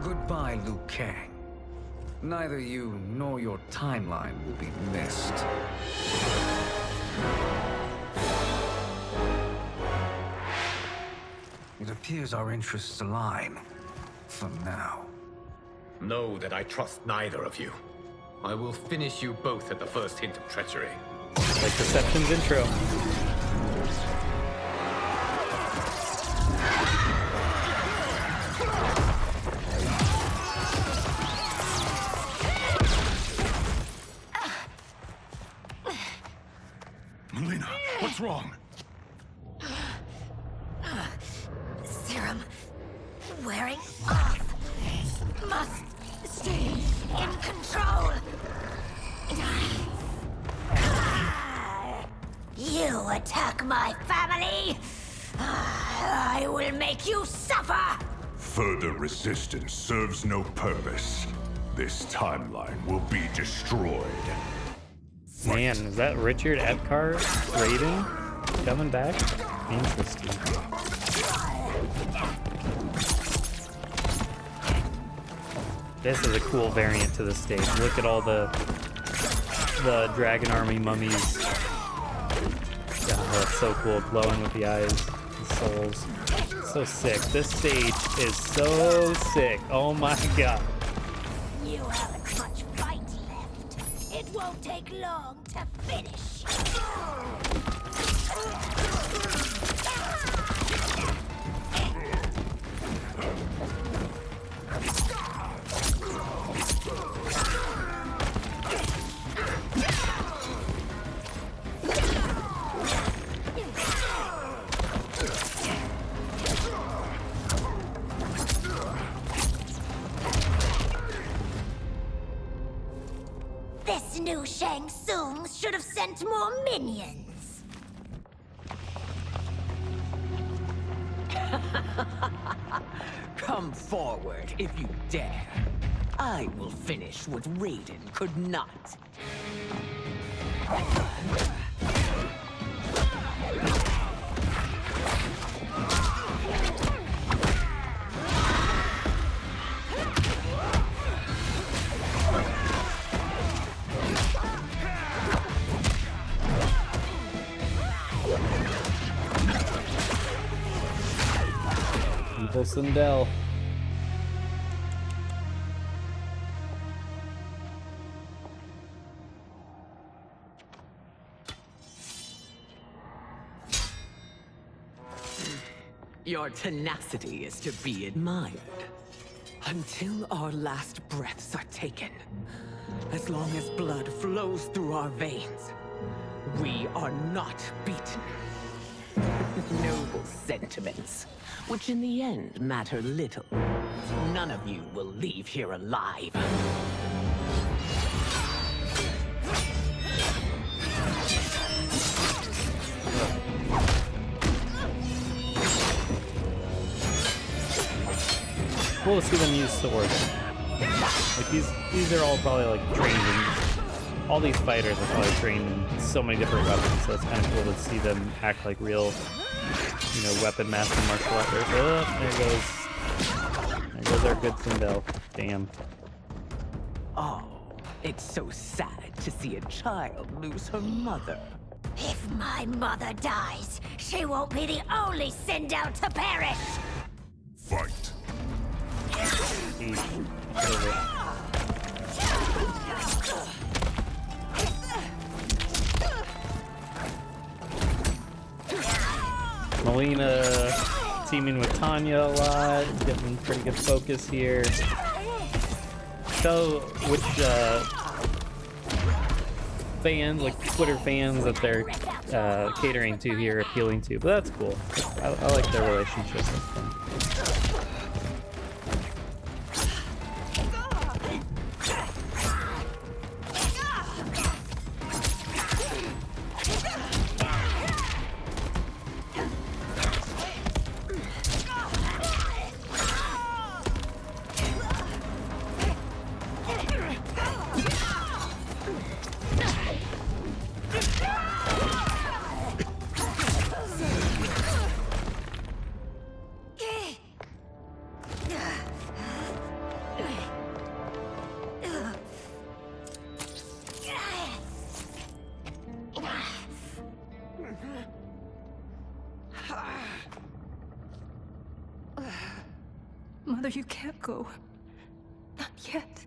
B: Goodbye, Liu Kang. Neither you nor your timeline will be missed. It appears our interests align. For now.
I: Know that I trust neither of you. I will finish you both at the first hint of treachery.
A: Like Deception's intro.
E: Melina, what's wrong?
L: Serum wearing off. Must stay in control. You attack my family, I will make you suffer!
P: Further resistance serves no purpose. This timeline will be destroyed.
A: Man, is that Richard Epcar Raiden coming back? Interesting. This is a cool variant to the stage. Look at all the Dragon Army mummies. God, that's so cool, glowing with the eyes, the souls. So sick. This stage is so sick. Oh my god.
L: You haven't much fight left. It won't take long to finish. This new Shang Tsung should have sent more minions.
M: Come forward if you dare. I will finish what Raiden could not.
A: Evil Sindel.
M: Your tenacity is to be admired. Until our last breaths are taken, as long as blood flows through our veins, we are not beaten. Noble sentiments, which in the end matter little. None of you will leave here alive.
A: Cool to see them use swords. Like these are all probably like trained in, all these fighters are probably trained in so many different weapons, so it's kind of cool to see them act like real, you know, weapon master martial arters. Oh, there goes our good Sindel. Damn.
M: Oh, it's so sad to see a child lose her mother.
L: If my mother dies, she won't be the only Sindel to perish.
E: Fight.
A: Melina teaming with Tanya a lot, getting pretty good focus here. So, which fans, like Twitter fans that they're catering to here, appealing to, but that's cool. I like their relationship. That's fun.
M: Mother, you can't go. Not yet.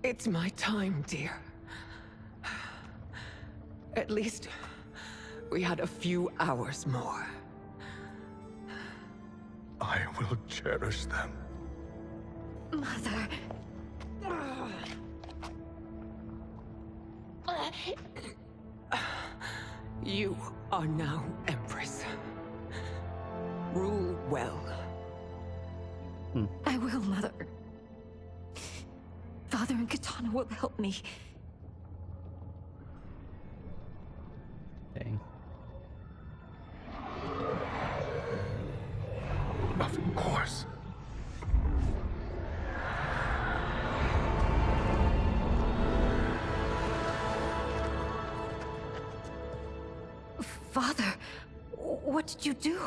M: It's my time, dear. At least we had a few hours more.
P: I will cherish them.
L: Mother.
M: You are now Empress. Rule well.
L: I will, Mother. Father and Katana will help me.
A: Dang.
C: Of course.
L: Father, what did you do?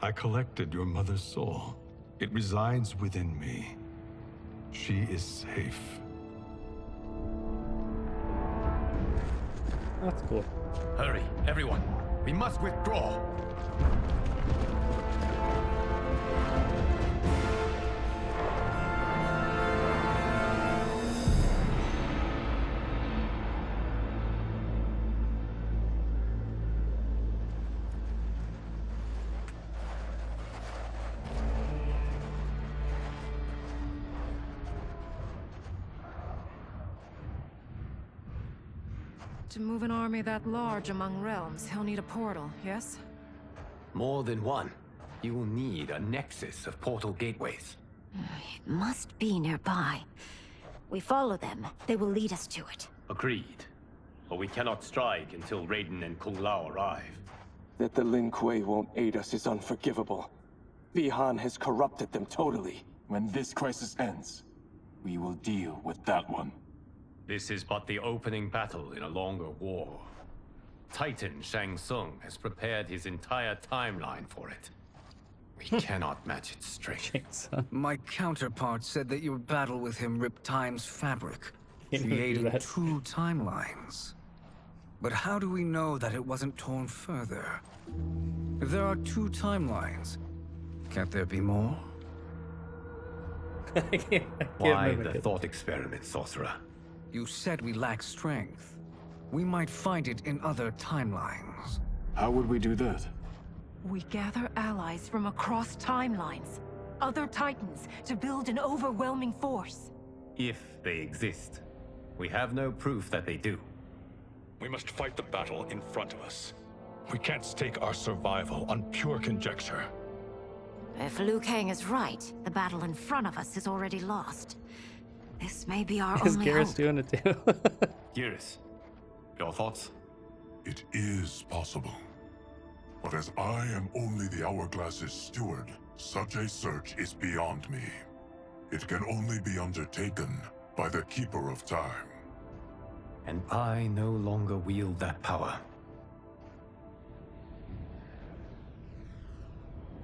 D: I collected your mother's soul. It resides within me. She is safe.
A: That's cool.
I: Hurry, everyone. We must withdraw.
K: To move an army that large among realms, he'll need a portal, yes?
N: More than one. You will need a nexus of portal gateways.
L: It must be nearby. We follow them. They will lead us to it.
N: Agreed. But we cannot strike until Raiden and Kung Lao arrive.
G: That the Lin Kuei won't aid us is unforgivable. Bi-Han has corrupted them totally.
C: When this crisis ends, we will deal with that one.
N: This is but the opening battle in a longer war. Titan Shang Tsung has prepared his entire timeline for it. We cannot match its strength.
B: My counterpart said that your battle with him ripped time's fabric,
A: Can't even do
B: creating
A: that.
B: 2 timelines. But how do we know that it wasn't torn further? If there are 2 timelines, can't there be more?
N: Why the thought experiment, sorcerer?
B: You said we lack strength. We might find it in other timelines.
C: How would we do that?
K: We gather allies from across timelines, other titans, to build an overwhelming force.
N: If they exist. We have no proof that they do.
Q: We must fight the battle in front of us. We can't stake our survival on pure conjecture.
L: If Liu Kang is right, the battle in front of us is already lost. This may be our
A: Is
L: only
A: Garrus
L: hope.
A: doing it too?
N: Garrus, your thoughts?
E: It is possible. But as I am only the Hourglass's steward, such a search is beyond me. It can only be undertaken by the Keeper of Time.
N: And I no longer wield that power.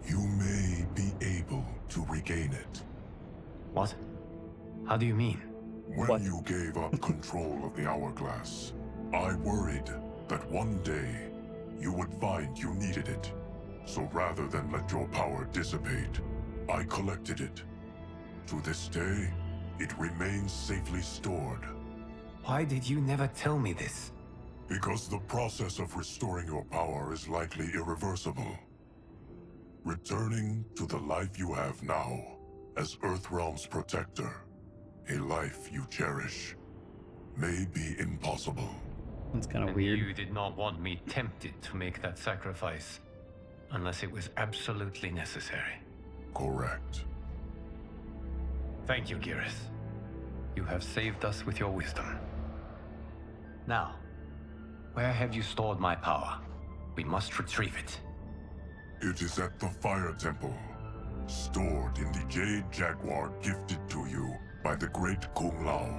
E: You may be able to regain it.
N: What? How do you mean?
E: When you gave up control of the Hourglass, I worried that one day you would find you needed it. So rather than let your power dissipate, I collected it. To this day, it remains safely stored.
N: Why did you never tell me this?
E: Because the process of restoring your power is likely irreversible. Returning to the life you have now, as Earthrealm's protector, a life you cherish, may be impossible.
A: That's kind of
N: And
A: weird.
N: you did not want me tempted to make that sacrifice, unless it was absolutely necessary.
E: Correct.
N: Thank you, Garrus. You have saved us with your wisdom. Now, where have you stored my power? We must retrieve it.
E: It is at the Fire Temple, stored in the Jade Jaguar gifted to you by the great Kung Lao.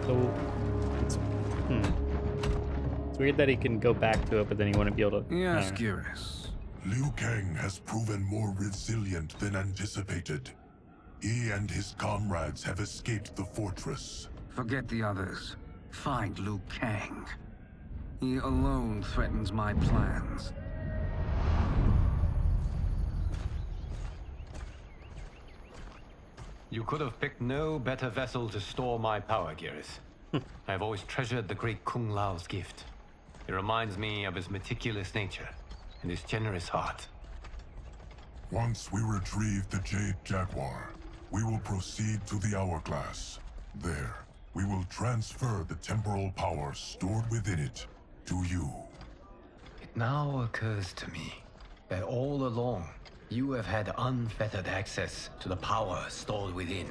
A: So it's weird that he can go back to it, but then he wouldn't be able to.
B: Yes, Garrus.
E: Liu Kang has proven more resilient than anticipated. He and his comrades have escaped the fortress.
B: Forget the others. Find Liu Kang. He alone threatens my plans.
N: You could have picked no better vessel to store my power, Garrus. I have always treasured the great Kung Lao's gift. It reminds me of his meticulous nature and his generous heart.
E: Once we retrieve the Jade Jaguar, we will proceed to the Hourglass. There, we will transfer the temporal power stored within it to you.
N: It now occurs to me that all along,
I: You have had unfettered access to the power stored within.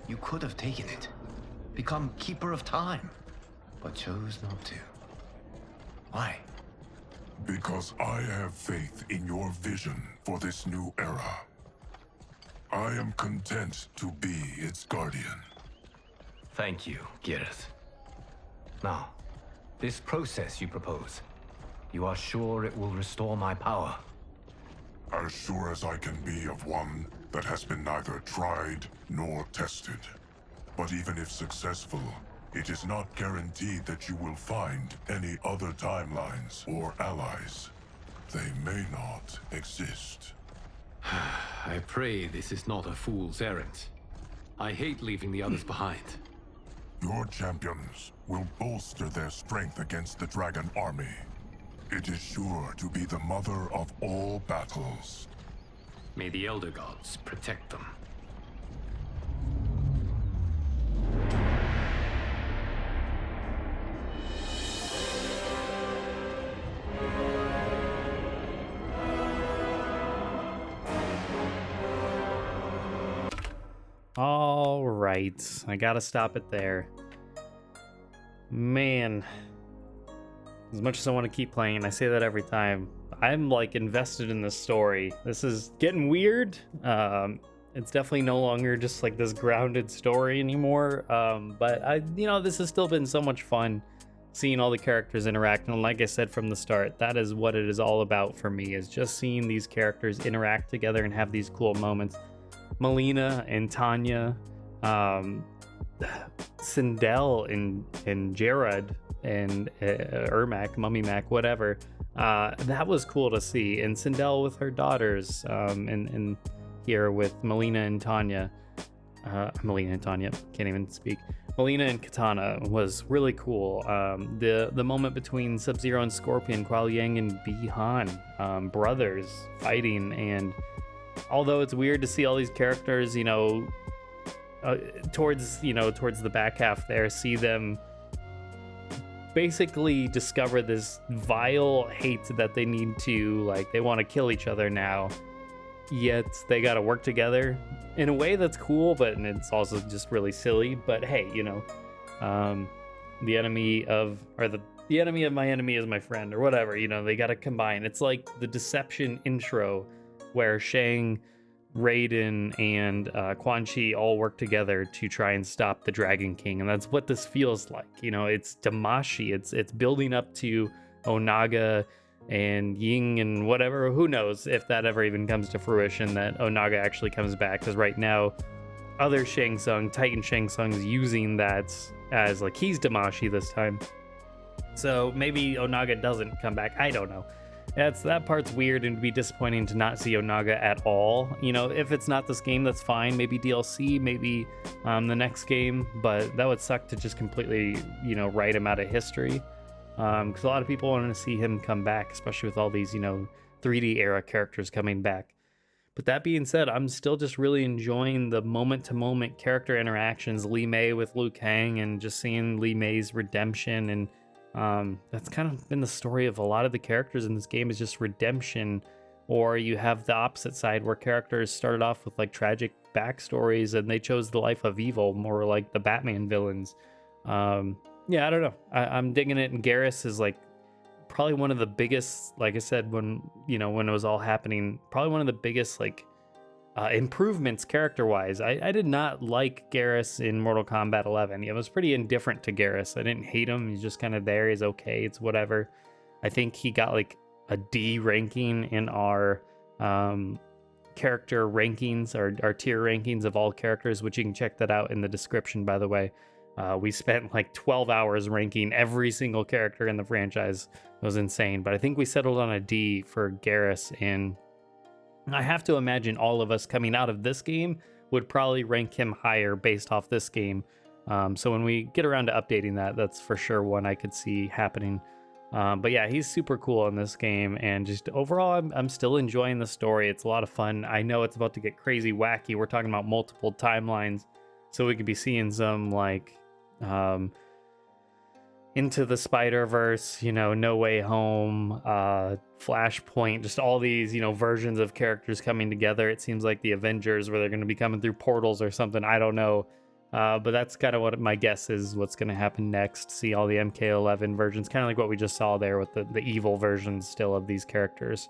I: You could have taken it, become Keeper of Time, but chose not to. Why?
E: Because I have faith in your vision for this new era. I am content to be its guardian.
I: Thank you, Gareth. Now, this process you propose, you are sure it will restore my power?
E: As sure as I can be of one that has been neither tried nor tested. But even if successful, it is not guaranteed that you will find any other timelines or allies. They may not exist.
I: I pray this is not a fool's errand. I hate leaving the others behind.
E: Your champions will bolster their strength against the Dragon Army. It is sure to be the mother of all battles.
I: May the Elder Gods protect them.
A: All right, I gotta stop it there. Man, as much as I want to keep playing, and I say that every time, I'm like invested in this story. This is getting weird. It's definitely no longer just like this grounded story anymore. But this has still been so much fun seeing all the characters interact. And like I said from the start, that is what it is all about for me, is just seeing these characters interact together and have these cool moments. Melina and Tanya, Sindel and Jared and Ermac, Mummy Mac, whatever. That was cool to see. And Sindel with her daughters, and here with Melina and Tanya. Melina and Tanya, can't even speak. Melina and Katana was really cool. The moment between Sub-Zero and Scorpion, Kuao Yang and Bi-Han, brothers fighting, and although it's weird to see all these characters, towards the back half there, see them basically discover this vile hate that they need to, they want to kill each other now, yet they got to work together in a way that's cool, but it's also just really silly. But hey, the enemy of my enemy is my friend, or whatever, they got to combine. It's like the Deception intro, where Shang, Raiden, and Quan Chi all work together to try and stop the Dragon King, and that's what this feels like. It's Damashi. It's building up to Onaga and Ying and whatever. Who knows if that ever even comes to fruition, that Onaga actually comes back, because right now, other Shang Tsung, Titan Shang Tsung's using that as he's Damashi this time. So maybe Onaga doesn't come back. I don't know. That part's weird, and it'd be disappointing to not see Onaga at all. If it's not this game, that's fine. Maybe DLC, maybe the next game, but that would suck to just completely, write him out of history. Because a lot of people want to see him come back, especially with all these, 3D era characters coming back. But that being said, I'm still just really enjoying the moment-to-moment character interactions. Li Mei with Liu Kang, and just seeing Li Mei's redemption, and that's kind of been the story of a lot of the characters in this game, is just redemption. Or you have the opposite side, where characters started off with tragic backstories and they chose the life of evil, more like the Batman villains. Yeah, I don't know. I'm digging it. And Garrus is probably one of the biggest, like I said, when it was all happening, probably one of the biggest improvements character-wise. I did not like Garrus in Mortal Kombat 11. I was pretty indifferent to Garrus. I didn't hate him. He's just kind of there. He's okay. It's whatever. I think he got a D ranking in our character rankings, our tier rankings of all characters, which you can check that out in the description, by the way. We spent 12 hours ranking every single character in the franchise. It was insane. But I think we settled on a D for Garrus, and I have to imagine all of us coming out of this game would probably rank him higher based off this game. So when we get around to updating that, that's for sure one I could see happening. But yeah, he's super cool in this game, and just overall, I'm still enjoying the story. It's a lot of fun. I know it's about to get crazy wacky. We're talking about multiple timelines, so we could be seeing some Into the Spider-Verse, you know, No Way Home, Flashpoint, just all these, you know, versions of characters coming together. It seems like the Avengers, where they're going to be coming through portals or something. I don't know. But that's kind of what my guess is what's going to happen next. See all the MK11 versions, kind of like what we just saw there with the evil versions still of these characters.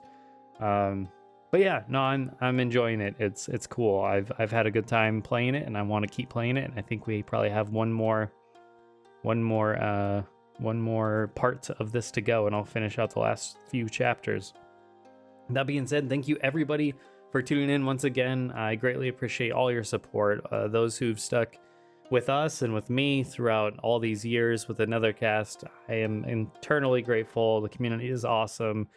A: But yeah, no, I'm enjoying it. It's cool. I've had a good time playing it, and I want to keep playing it. And I think we probably have one more part of this to go, and I'll finish out the last few chapters. That being said, thank you everybody for tuning in once again. I greatly appreciate all your support. Those who've stuck with us and with me throughout all these years with the NetherKast, I am eternally grateful. The community is awesome.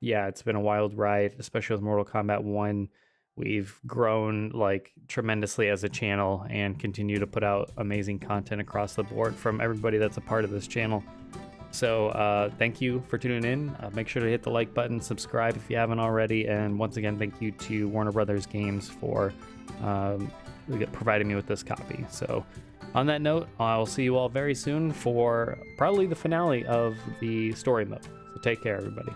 A: Yeah, it's been a wild ride, especially with Mortal Kombat 1. We've grown like tremendously as a channel and continue to put out amazing content across the board from everybody that's a part of this channel. So thank you for tuning in. Make sure to hit the like button, subscribe if you haven't already, and once again, thank you to Warner Brothers Games for providing me with this copy. So on that note, I'll see you all very soon for probably the finale of the story mode. So take care, everybody.